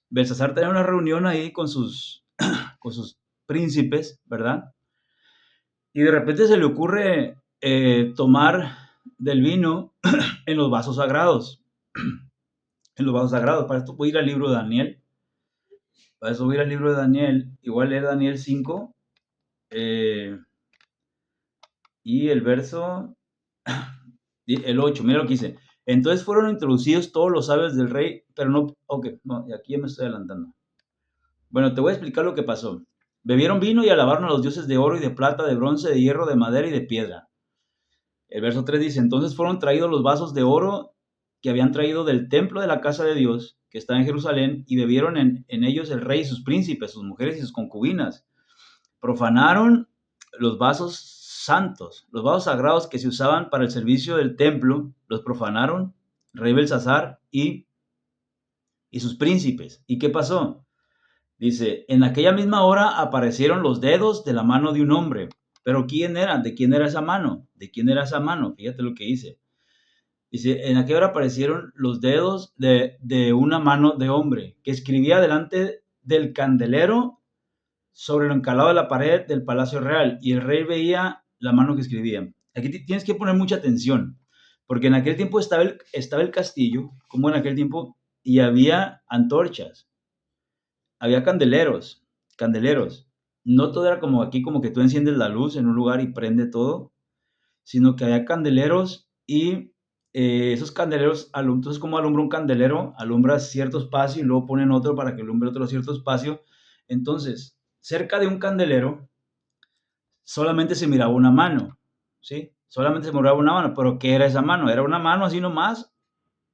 Belsasar tenía una reunión ahí con sus príncipes, ¿verdad? Y de repente se le ocurre tomar del vino en los vasos sagrados. En los vasos sagrados. Para esto voy a ir al libro de Daniel. Para eso voy a ir al libro de Daniel. Igual leer Daniel 5. Y el verso, el 8, mira lo que dice. Entonces fueron introducidos todos los sabios del rey, pero no, ok, no, aquí ya me estoy adelantando. Bueno, te voy a explicar lo que pasó. Bebieron vino y alabaron a los dioses de oro y de plata, de bronce, de hierro, de madera y de piedra. El verso 3 dice, entonces fueron traídos los vasos de oro que habían traído del templo de la casa de Dios, que está en Jerusalén, y bebieron en ellos el rey y sus príncipes, sus mujeres y sus concubinas. Profanaron los vasos santos, los vasos sagrados que se usaban para el servicio del templo, los profanaron rey Belsasar y sus príncipes. ¿Y qué pasó? Dice, en aquella misma hora aparecieron los dedos de la mano de un hombre. ¿Pero quién era? ¿De quién era esa mano? ¿De quién era esa mano? Fíjate lo que dice. Dice, en aquella hora aparecieron los dedos de una mano de hombre que escribía delante del candelero sobre lo encalado de la pared del palacio real, y el rey veía la mano que escribía. Aquí tienes que poner mucha atención, porque en aquel tiempo estaba el castillo, como en aquel tiempo, y había antorchas, había candeleros. No todo era como aquí, como que tú enciendes la luz en un lugar y prende todo, sino que había candeleros y esos candeleros, entonces como alumbra un candelero, alumbra cierto espacio y luego ponen otro para que alumbre otro cierto espacio. Entonces, cerca de un candelero solamente se miraba una mano, ¿sí? Solamente se miraba una mano, pero ¿qué era esa mano? ¿Era una mano así nomás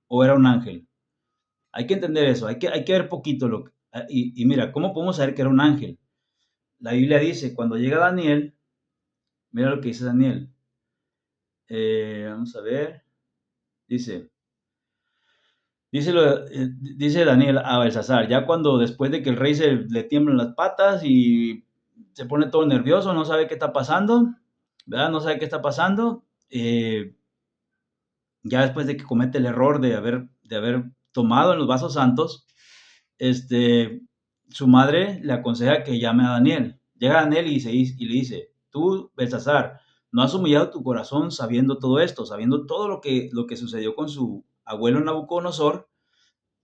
o era un ángel? Hay que entender eso, hay que ver poquito y mira, ¿cómo podemos saber que era un ángel? La Biblia dice, cuando llega Daniel, mira lo que dice Daniel. Vamos a ver, dice, dice Daniel a Belsasar, ya cuando después de que el rey le tiemblan las patas y se pone todo nervioso, no sabe qué está pasando, ¿verdad? No sabe qué está pasando. Ya después de que comete el error de haber tomado en los vasos santos, su madre le aconseja que llame a Daniel. Llega Daniel y le dice, tú, Belsasar, no has humillado tu corazón sabiendo todo esto, sabiendo todo lo que sucedió con su abuelo Nabucodonosor.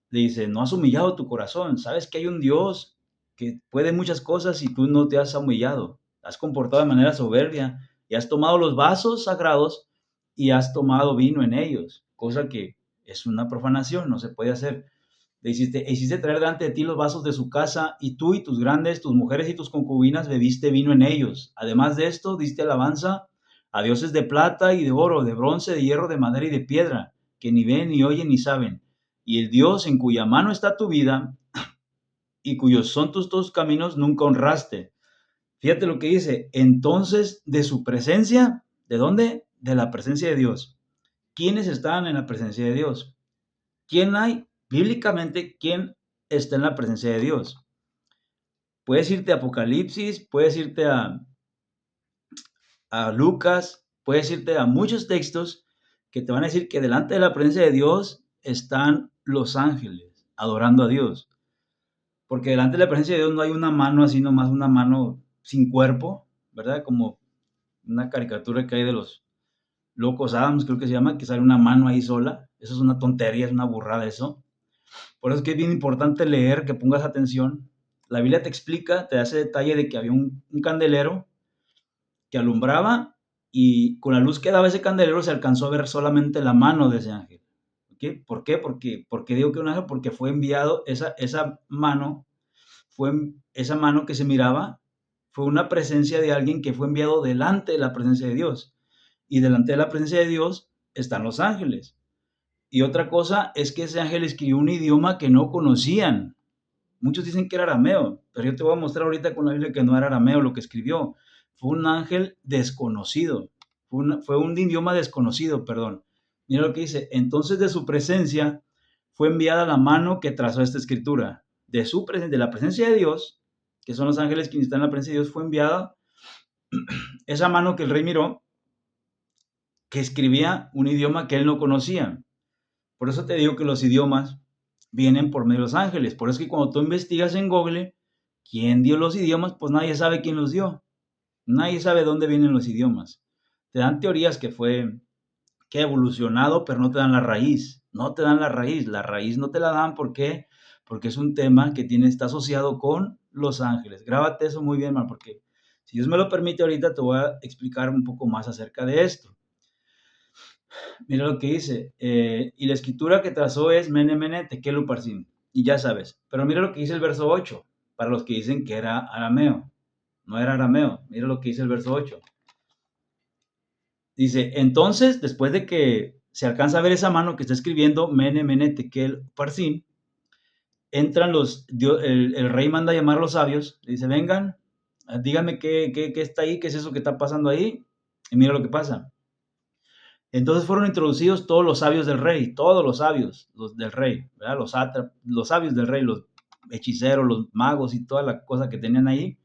Le dice, no has humillado tu corazón, sabes que hay un Dios que puede muchas cosas y tú no te has humillado, has comportado de manera soberbia y has tomado los vasos sagrados y has tomado vino en ellos, cosa que es una profanación, no se puede hacer. Le hiciste traer delante de ti los vasos de su casa y tú y tus grandes, tus mujeres y tus concubinas bebiste vino en ellos. Además de esto, diste alabanza a dioses de plata y de oro, de bronce, de hierro, de madera y de piedra, que ni ven, ni oyen, ni saben. Y el Dios en cuya mano está tu vida y cuyos son tus caminos nunca honraste. Fíjate lo que dice. Entonces, de su presencia, ¿de dónde? De la presencia de Dios. ¿Quiénes están en la presencia de Dios? ¿Quién hay bíblicamente? ¿Quién está en la presencia de Dios? Puedes irte a Apocalipsis, puedes irte a Lucas, puedes irte a muchos textos que te van a decir que delante de la presencia de Dios están los ángeles adorando a Dios. Porque delante de la presencia de Dios no hay una mano así nomás, una mano sin cuerpo, ¿verdad? Como una caricatura que hay de los locos Adams, creo que se llama, que sale una mano ahí sola. Eso es una tontería, es una burrada eso. Por eso es que es bien importante leer, que pongas atención. La Biblia te explica, te hace detalle de que había un candelero que alumbraba y con la luz que daba ese candelero se alcanzó a ver solamente la mano de ese ángel. ¿Okay? ¿Por qué? Porque digo que un ángel, porque fue enviado esa mano, esa mano que se miraba, fue una presencia de alguien que fue enviado delante de la presencia de Dios. Y delante de la presencia de Dios están los ángeles. Y otra cosa es que ese ángel escribió un idioma que no conocían. Muchos dicen que era arameo, pero yo te voy a mostrar ahorita con la Biblia que no era arameo lo que escribió. Fue un ángel desconocido. Fue un idioma desconocido, perdón. Mira lo que dice. Entonces de su presencia fue enviada la mano que trazó esta escritura. De la presencia de Dios, que son los ángeles quienes están en la presencia de Dios, fue enviada esa mano que el rey miró, que escribía un idioma que él no conocía. Por eso te digo que los idiomas vienen por medio de los ángeles. Por eso que cuando tú investigas en Google, ¿quién dio los idiomas? Pues nadie sabe quién los dio. Nadie sabe dónde vienen los idiomas. Te dan teorías que ha evolucionado, pero no te dan la raíz. No te dan la raíz. La raíz no te la dan. ¿Por qué? Porque es un tema que está asociado con los ángeles. Grábate eso muy bien, man, porque si Dios me lo permite ahorita te voy a explicar un poco más acerca de esto. Mira lo que dice, y la escritura que trazó es Mene Mene Tekel Uparsin, y ya sabes, pero mira lo que dice el verso 8, para los que dicen que era arameo, no era arameo, mira lo que dice el verso 8. Dice, entonces, después de que se alcanza a ver esa mano que está escribiendo Mene, Mene, Tekel, Parsin. Entran el rey manda a llamar a los sabios, le dice, vengan, díganme qué está ahí, qué es eso que está pasando ahí, y mira lo que pasa. Entonces fueron introducidos todos los sabios del rey, todos los sabios del rey, ¿verdad? Los sabios del rey, los hechiceros, los magos y toda la cosa que tenían ahí.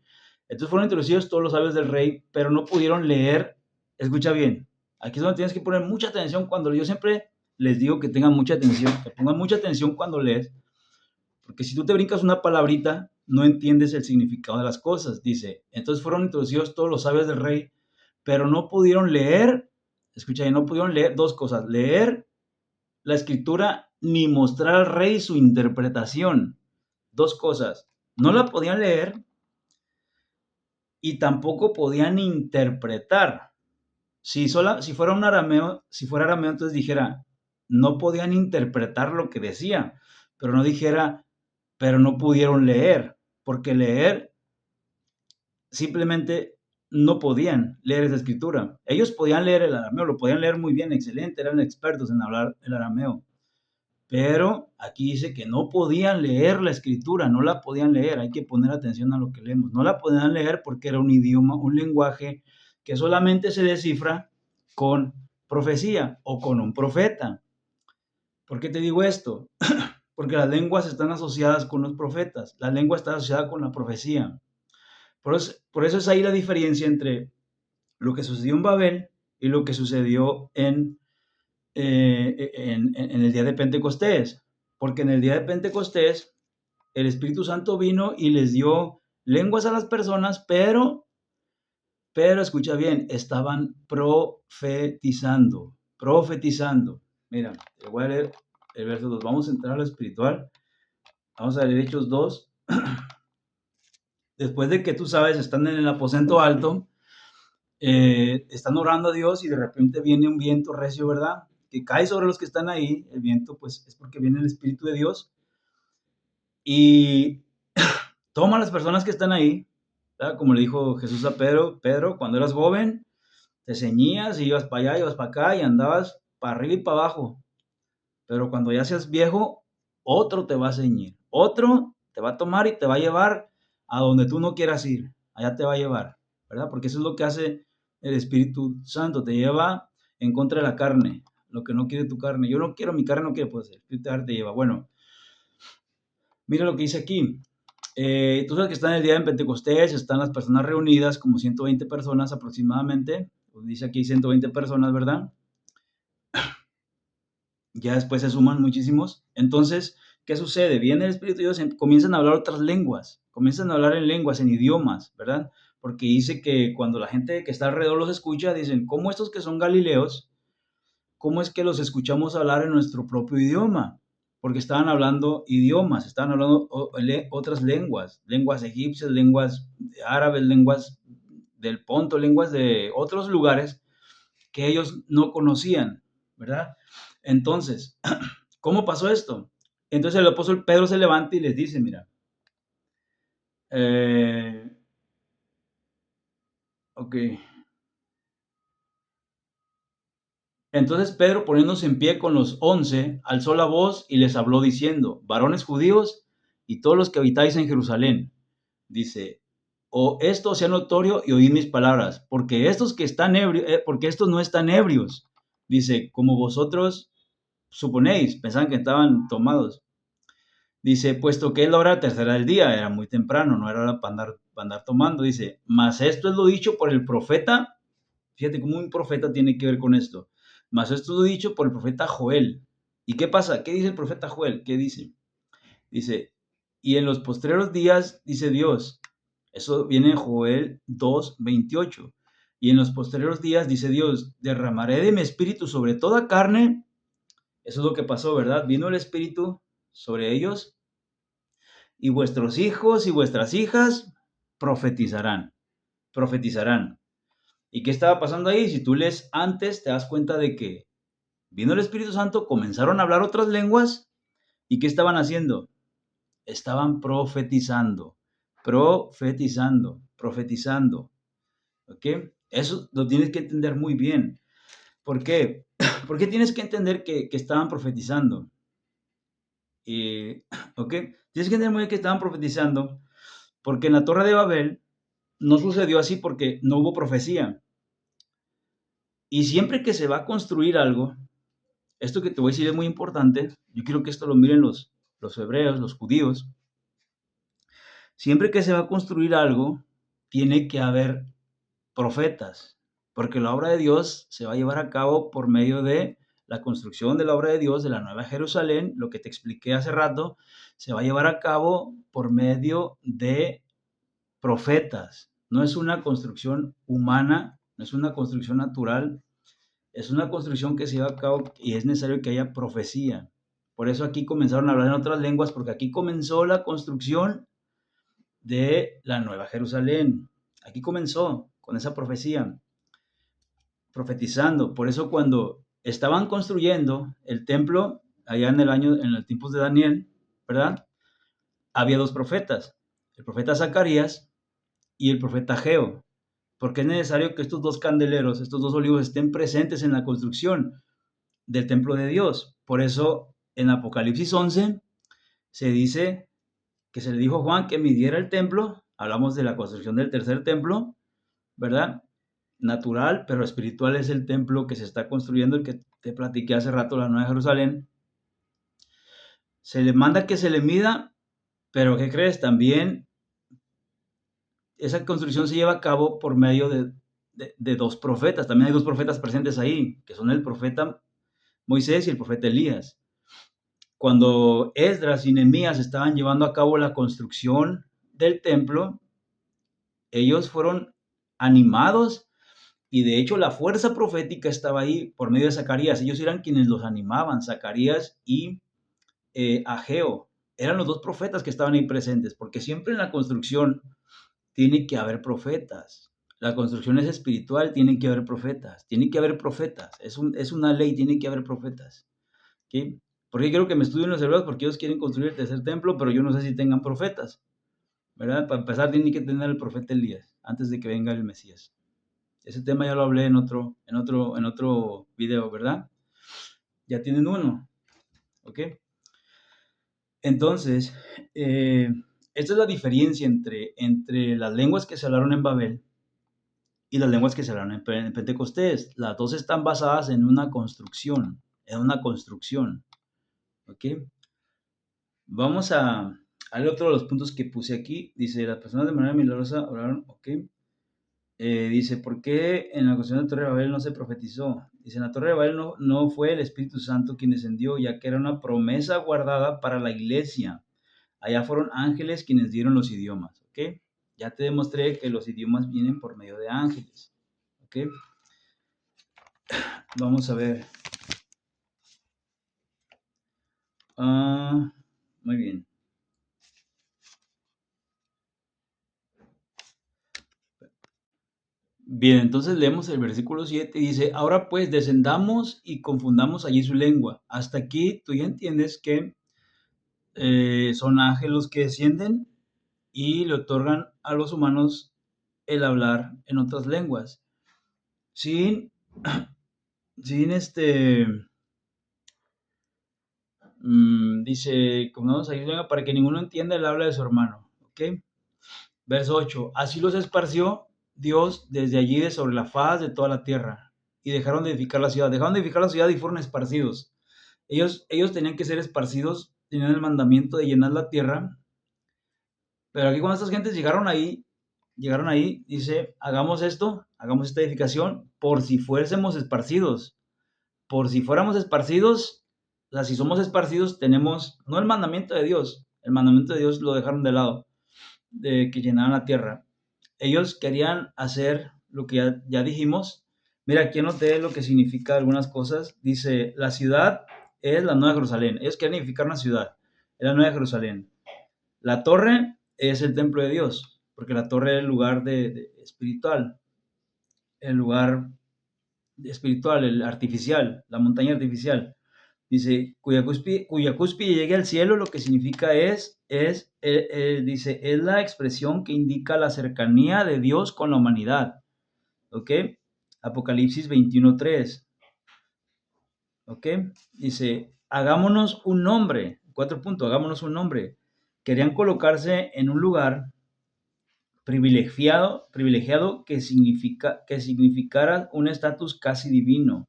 Entonces fueron introducidos todos los sabios del rey, pero no pudieron leer. Escucha bien, aquí es donde tienes que poner mucha atención cuando yo siempre les digo que tengan mucha atención, que pongan mucha atención cuando lees, porque si tú te brincas una palabrita, no entiendes el significado de las cosas. Dice, entonces fueron introducidos todos los sabios del rey, pero no pudieron leer, escucha, no pudieron leer dos cosas, leer la escritura ni mostrar al rey su interpretación. Dos cosas, no la podían leer y tampoco podían interpretar. Si fuera un arameo, si fuera arameo, entonces dijera, no podían interpretar lo que decía, pero no dijera, pero no pudieron leer, porque leer simplemente no podían leer esa escritura. Ellos podían leer el arameo, lo podían leer muy bien, excelente, eran expertos en hablar el arameo. Pero aquí dice que no podían leer la escritura, no la podían leer, hay que poner atención a lo que leemos. No la podían leer porque era un idioma, un lenguaje que solamente se descifra con profecía o con un profeta. ¿Por qué te digo esto? Porque las lenguas están asociadas con los profetas, la lengua está asociada con la profecía. Por eso es ahí la diferencia entre lo que sucedió en Babel y lo que sucedió en el día de Pentecostés. Porque en el día de Pentecostés el Espíritu Santo vino y les dio lenguas a las personas, pero escucha bien, estaban profetizando. Mira, te voy a leer el verso 2. Vamos a entrar a lo espiritual. Vamos a leer Hechos 2. Después de que tú sabes, están en el aposento alto, están orando a Dios y de repente viene un viento recio, ¿verdad? Que cae sobre los que están ahí. El viento, pues, es porque viene el Espíritu de Dios y toma a las personas que están ahí, ¿verdad? Como le dijo Jesús a Pedro, Pedro, cuando eras joven, te ceñías y ibas para allá, ibas para acá y andabas para arriba y para abajo. Pero cuando ya seas viejo, otro te va a ceñir, otro te va a tomar y te va a llevar a donde tú no quieras ir, allá te va a llevar, ¿verdad? Porque eso es lo que hace el Espíritu Santo, te lleva en contra de la carne, lo que no quiere tu carne. Yo no quiero, mi carne no quiere, pues el Espíritu te lleva. Bueno, mira lo que dice aquí. Tú sabes que están el día de Pentecostés, están las personas reunidas, como 120 personas aproximadamente, pues dice aquí 120 personas, ¿verdad? Ya después se suman muchísimos. Entonces, ¿qué sucede? Viene el Espíritu de Dios, comienzan a hablar otras lenguas, comienzan a hablar en lenguas, en idiomas, ¿verdad? Porque dice que cuando la gente que está alrededor los escucha, dicen, ¿cómo estos que son galileos, cómo es que los escuchamos hablar en nuestro propio idioma? Porque estaban hablando idiomas, estaban hablando otras lenguas, lenguas egipcias, lenguas árabes, lenguas del Ponto, lenguas de otros lugares que ellos no conocían, ¿verdad? Entonces, ¿cómo pasó esto? Entonces el apóstol Pedro se levanta y les dice, mira, eh, ok. Entonces Pedro, poniéndose en pie con los 11, alzó la voz y les habló diciendo, varones judíos y todos los que habitáis en Jerusalén, dice, o esto sea notorio y oíd mis palabras, porque estos que están ebrios, porque estos no están ebrios, dice, como vosotros suponéis, pensaban que estaban tomados. Dice, puesto que es la hora tercera del día, era muy temprano, no era hora para andar tomando. Dice, mas esto es lo dicho por el profeta. Fíjate cómo un profeta tiene que ver con esto. Mas esto es lo dicho por el profeta Joel. ¿Y qué pasa? ¿Qué dice el profeta Joel? ¿Qué dice? Dice, y en los postreros días, dice Dios, eso viene en Joel 2:28. Y en los postreros días, dice Dios, derramaré de mi espíritu sobre toda carne. Eso es lo que pasó, ¿verdad? Vino el espíritu sobre ellos y vuestros hijos y vuestras hijas profetizarán, profetizarán. ¿Y qué estaba pasando ahí? Si tú lees antes, te das cuenta de que vino el Espíritu Santo, comenzaron a hablar otras lenguas, ¿y qué estaban haciendo? Estaban profetizando, profetizando, ¿ok? Eso lo tienes que entender muy bien. ¿Por qué? ¿Por qué tienes que entender que estaban profetizando? ¿Ok? Tienes que entender muy bien que estaban profetizando, porque en la Torre de Babel no sucedió así porque no hubo profecía. Y siempre que se va a construir algo, esto que te voy a decir es muy importante, yo quiero que esto lo miren los hebreos, los judíos. Siempre que se va a construir algo, tiene que haber profetas, porque la obra de Dios se va a llevar a cabo por medio de la construcción de la obra de Dios, de la Nueva Jerusalén, lo que te expliqué hace rato, se va a llevar a cabo por medio de profetas. No es una construcción humana, no es una construcción natural, es una construcción que se lleva a cabo y es necesario que haya profecía. Por eso aquí comenzaron a hablar en otras lenguas, porque aquí comenzó la construcción de la Nueva Jerusalén. Aquí comenzó con esa profecía, profetizando. Por eso cuando estaban construyendo el templo, allá en los tiempos de Daniel, ¿verdad? Había dos profetas, el profeta Zacarías y el profeta Ageo, porque es necesario que estos dos candeleros, estos dos olivos estén presentes en la construcción del templo de Dios. Por eso en Apocalipsis 11 se dice que se le dijo a Juan que midiera el templo, hablamos de la construcción del tercer templo, ¿verdad? Natural, pero espiritual es el templo que se está construyendo, el que te platiqué hace rato, la Nueva Jerusalén. Se le manda que se le mida, pero ¿qué crees? También esa construcción se lleva a cabo por medio de dos profetas. También hay dos profetas presentes ahí, que son el profeta Moisés y el profeta Elías. Cuando Esdras y Nehemías estaban llevando a cabo la construcción del templo, ellos fueron animados y de hecho la fuerza profética estaba ahí por medio de Zacarías. Ellos eran quienes los animaban, Zacarías y Ageo. Eran los dos profetas que estaban ahí presentes, porque siempre en la construcción tiene que haber profetas. La construcción es espiritual, tiene que haber profetas. Tiene que haber profetas. Es una ley, tiene que haber profetas. ¿Okay? Porque quiero que me estudien los hebreos porque ellos quieren construir el tercer templo, pero yo no sé si tengan profetas. ¿Verdad? Para empezar, tiene que tener el profeta Elías antes de que venga el Mesías. Ese tema ya lo hablé en otro video, ¿verdad? Ya tienen uno. ¿Ok? Entonces, esta es la diferencia entre las lenguas que se hablaron en Babel y las lenguas que se hablaron en Pentecostés. Las dos están basadas en una construcción, ¿ok? Vamos al otro de los puntos que puse aquí. Dice, las personas de manera milagrosa hablaron, ¿ok? Dice, ¿por qué en la cuestión de la Torre de Babel no se profetizó? Dice, en la Torre de Babel no fue el Espíritu Santo quien descendió, ya que era una promesa guardada para la iglesia. Allá fueron ángeles quienes dieron los idiomas, ¿ok? Ya te demostré que los idiomas vienen por medio de ángeles, ¿ok? Vamos a ver. Muy bien. Bien, entonces leemos el versículo 7 y dice, ahora pues descendamos y confundamos allí su lengua. Hasta aquí tú ya entiendes que son ángeles los que descienden y le otorgan a los humanos el hablar en otras lenguas. Sin, sin dice, como vamos a ir, para que ninguno entienda el habla de su hermano. ¿Ok? Verso 8. Así los esparció Dios desde allí de sobre la faz de toda la tierra. Y dejaron de edificar la ciudad. Dejaron de edificar la ciudad y fueron esparcidos. Ellos tenían que ser esparcidos, tenían el mandamiento de llenar la tierra. Pero aquí cuando estas gentes llegaron ahí, dice, hagamos esto, hagamos esta edificación, por si fuésemos esparcidos. Por si fuéramos esparcidos, o sea, si somos esparcidos, tenemos, no el mandamiento de Dios, el mandamiento de Dios lo dejaron de lado, de que llenaran la tierra. Ellos querían hacer lo que ya dijimos. Mira, aquí anoté lo que significa algunas cosas. Dice, la ciudad es la Nueva Jerusalén. Ellos querían edificar una ciudad, es la Nueva Jerusalén. La torre es el templo de Dios, porque la torre es el lugar espiritual, el lugar espiritual, el artificial, la montaña artificial. Dice, cuya cúspide llegue al cielo, lo que significa dice, es la expresión que indica la cercanía de Dios con la humanidad. ¿Ok? Apocalipsis 21:3. ¿ok? Dice, hagámonos un nombre, 4 puntos, hagámonos un nombre. Querían colocarse en un lugar privilegiado que significara un estatus casi divino.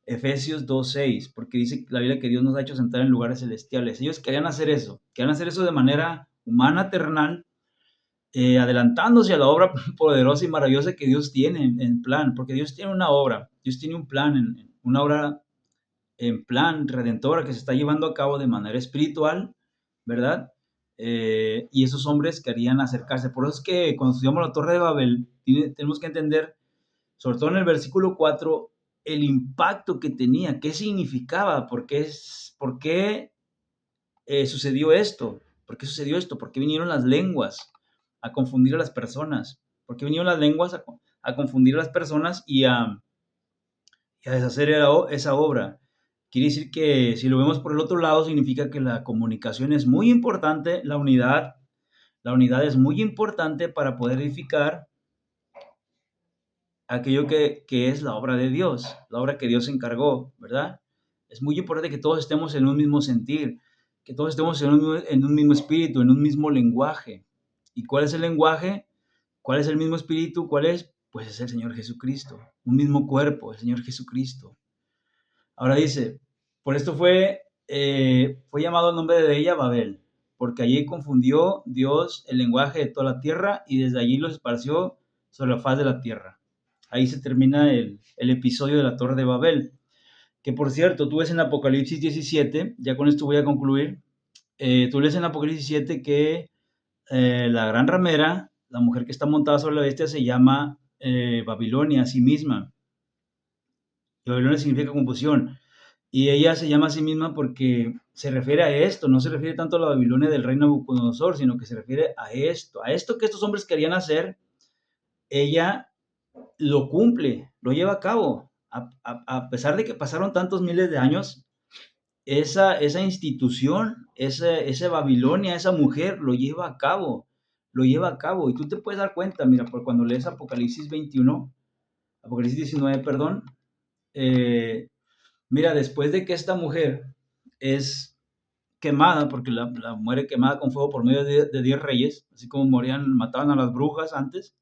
Efesios 2:6, porque dice la Biblia que Dios nos ha hecho sentar en lugares celestiales. Ellos querían hacer eso de manera humana, terrenal, adelantándose a la obra poderosa y maravillosa que Dios tiene en plan, porque Dios tiene una obra, Dios tiene un plan, una obra en plan redentora que se está llevando a cabo de manera espiritual, ¿verdad? Y esos hombres querían acercarse. Por eso es que cuando estudiamos la Torre de Babel, tenemos que entender, sobre todo en el versículo 4, el impacto que tenía, qué significaba, por qué sucedió esto, por qué sucedió esto, por qué vinieron las lenguas a confundir a las personas, por qué vinieron las lenguas a confundir a las personas y a deshacer esa obra. Quiere decir que si lo vemos por el otro lado, significa que la comunicación es muy importante, la unidad es muy importante para poder edificar aquello que es la obra de Dios, la obra que Dios encargó, ¿verdad? Es muy importante que todos estemos en un mismo sentir, que todos estemos en un mismo espíritu, en un mismo lenguaje. ¿Y cuál es el lenguaje? ¿Cuál es el mismo espíritu? ¿Cuál es? Pues es el Señor Jesucristo, un mismo cuerpo, el Señor Jesucristo. Ahora dice, por esto fue llamado el nombre de ella Babel, porque allí confundió Dios el lenguaje de toda la tierra y desde allí los esparció sobre la faz de la tierra. Ahí se termina el episodio de la Torre de Babel, que por cierto, tú ves en Apocalipsis 17, ya con esto voy a concluir, tú lees en Apocalipsis 17 que la gran ramera, la mujer que está montada sobre la bestia, se llama Babilonia a sí misma. Y Babilonia significa confusión. Y ella se llama a sí misma porque se refiere a esto, no se refiere tanto a la Babilonia del rey Nabucodonosor, sino que se refiere a esto que estos hombres querían hacer, ella lo cumple, lo lleva a cabo. A pesar de que pasaron tantos miles de años, esa institución, esa Babilonia, esa mujer, lo lleva a cabo, lo lleva a cabo. Y tú te puedes dar cuenta, mira, por cuando lees Apocalipsis 21, Apocalipsis 19, perdón, eh, mira, después de que esta mujer es quemada, porque la muere quemada con fuego por medio de 10 reyes, así como morían, mataban a las brujas antes,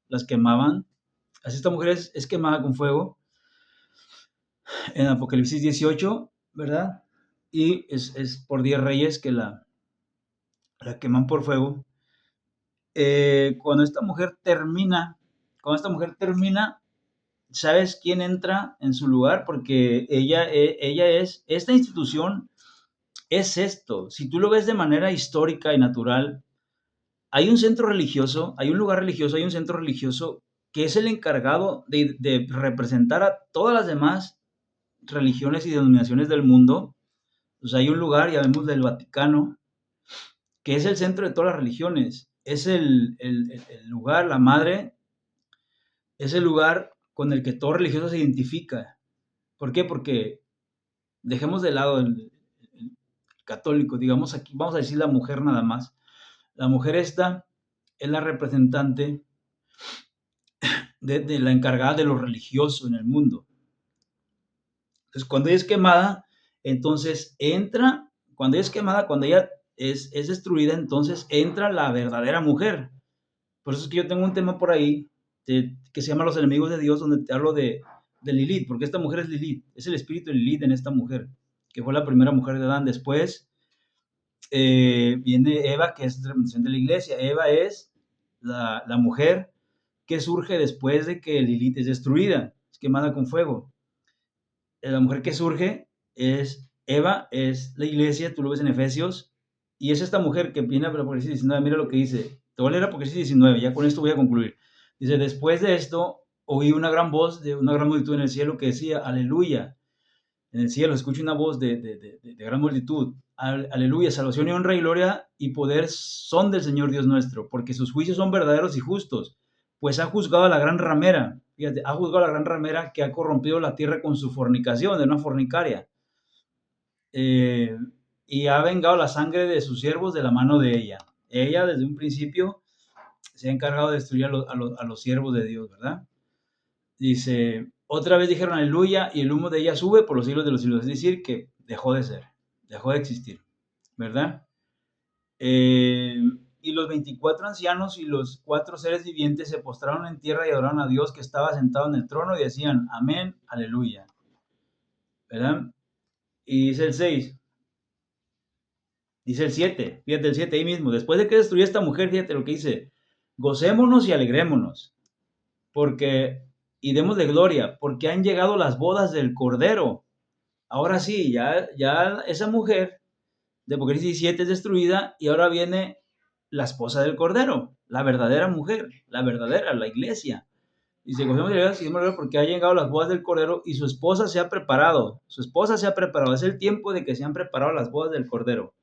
las quemaban, así esta mujer es quemada con fuego en Apocalipsis 18, ¿verdad? Y es por 10 reyes que la queman por fuego. Cuando esta mujer termina, ¿sabes quién entra en su lugar? Porque ella es, esta institución es esto. Si tú lo ves de manera histórica y natural, hay un centro religioso, hay un lugar religioso, hay un centro religioso que es el encargado de representar a todas las demás religiones y denominaciones del mundo. O sea, hay un lugar, llamémosle el Vaticano, que es el centro de todas las religiones. Es el lugar, la madre, es el lugar con el que todo religioso se identifica. ¿Por qué? Porque dejemos de lado el católico, digamos aquí, vamos a decir la mujer nada más. La mujer esta es la representante de la encargada de lo religioso en el mundo. Entonces, cuando ella es quemada, entonces entra, cuando ella es quemada, cuando ella es destruida, entonces entra la verdadera mujer. Por eso es que yo tengo un tema por ahí que se llama Los enemigos de Dios, donde te hablo de Lilith, porque esta mujer es Lilith, es el espíritu de Lilith en esta mujer, que fue la primera mujer de Adán. Después viene Eva, que es la representación de la iglesia. Eva es la mujer que surge después de que Lilith es destruida, es quemada con fuego. La mujer que surge es Eva, es la iglesia, tú lo ves en Efesios, y es esta mujer que viene a Apocalipsis 19, mira lo que dice, te voy a leer Apocalipsis 19, ya con esto voy a concluir. Dice, después de esto, oí una gran voz de una gran multitud en el cielo que decía, aleluya. En el cielo escucho una voz de gran multitud, aleluya, salvación y honra y gloria y poder son del Señor Dios nuestro, porque sus juicios son verdaderos y justos, pues ha juzgado a la gran ramera, fíjate, ha juzgado a la gran ramera que ha corrompido la tierra con su fornicación, de una fornicaria, eh, y ha vengado la sangre de sus siervos de la mano de ella. Ella desde un principio se ha encargado de destruir a los siervos de Dios, ¿verdad? Dice, Otra vez dijeron aleluya y el humo de ella sube por los siglos de los siglos. Es decir, que dejó de ser, dejó de existir, ¿verdad? Eh, y los 24 ancianos y los 4 seres vivientes se postraron en tierra y adoraron a Dios que estaba sentado en el trono y decían, amén, aleluya, ¿verdad? Y dice el 6, dice el 7, fíjate el 7 ahí mismo, después de que destruyó esta mujer, fíjate lo que dice, gocémonos y alegrémonos, porque, y démosle gloria, porque han llegado las bodas del Cordero. Ahora sí, ya esa mujer de Apocalipsis 17 es destruida y ahora viene la esposa del Cordero, la verdadera mujer, la verdadera, la iglesia. Y se cogemos porque ha llegado las bodas del Cordero y su esposa se ha preparado. Su esposa se ha preparado. Es el tiempo de que se han preparado las bodas del Cordero,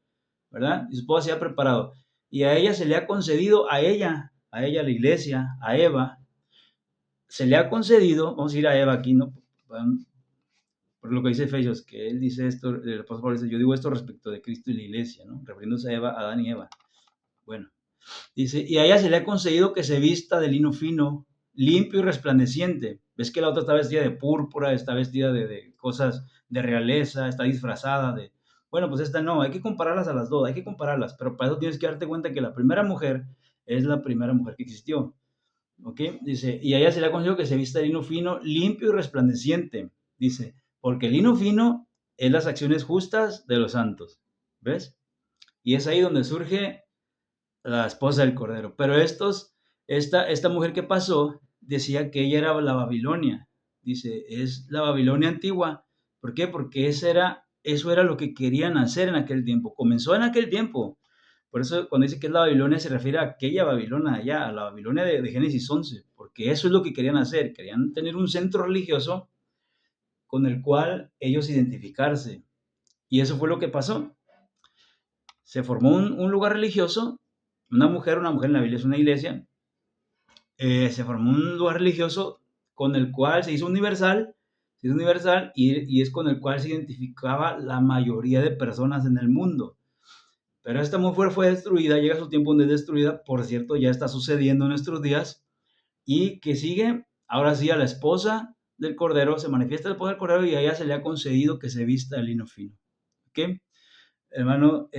¿verdad? Y su esposa se ha preparado. Y a ella se le ha concedido, a ella la iglesia, a Eva, se le ha concedido, vamos a ir a Eva aquí, ¿no? Por lo que dice Efesios, que él dice esto, el apóstol Pablo dice, yo digo esto respecto de Cristo y la iglesia, ¿no? Refiriéndose a Eva, a Adán y Eva. Bueno, dice, y a ella se le ha concedido que se vista de lino fino, limpio y resplandeciente. Ves que la otra está vestida de púrpura, está vestida de cosas de realeza, está disfrazada de... Bueno, pues esta no, hay que compararlas a las dos, hay que compararlas, pero para eso tienes que darte cuenta que la primera mujer es la primera mujer que existió. ¿Ok? Dice, y a ella se le ha concedido que se vista de lino fino, limpio y resplandeciente. Dice, porque el lino fino es las acciones justas de los santos. ¿Ves? Y es ahí donde surge la esposa del Cordero. Pero esta mujer que pasó decía que ella era la Babilonia. Dice, es la Babilonia antigua. ¿Por qué? Porque eso era lo que querían hacer en aquel tiempo. Comenzó en aquel tiempo. Por eso cuando dice que es la Babilonia se refiere a aquella Babilonia allá, a la Babilonia de Génesis 11, porque eso es lo que querían hacer. Querían tener un centro religioso con el cual ellos identificarse. Y eso fue lo que pasó. Se formó un lugar religioso, una mujer en la Biblia es una iglesia, se formó un lugar religioso con el cual se hizo universal y es con el cual se identificaba la mayoría de personas en el mundo. Pero esta mujer fue destruida, llega su tiempo donde es destruida, por cierto, ya está sucediendo en nuestros días, y que sigue, ahora sí, a la esposa del Cordero, se manifiesta el poder del Cordero y a ella se le ha concedido que se vista de lino fino. ¿Ok? Hermano,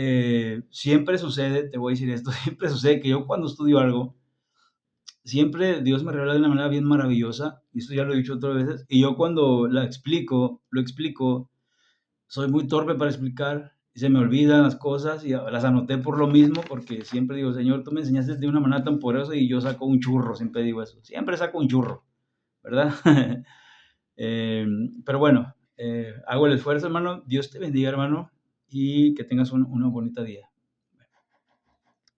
siempre sucede, te voy a decir esto, siempre sucede que yo cuando estudio algo, siempre Dios me revela de una manera bien maravillosa, y esto ya lo he dicho otras veces, y yo cuando lo explico, soy muy torpe para explicar, y se me olvidan las cosas, y las anoté por lo mismo, porque siempre digo, Señor, tú me enseñaste de una manera tan poderosa, y yo saco un churro, siempre digo eso, siempre saco un churro, ¿verdad? Eh, pero bueno, hago el esfuerzo, hermano, Dios te bendiga, hermano, y que tengas una bonita día.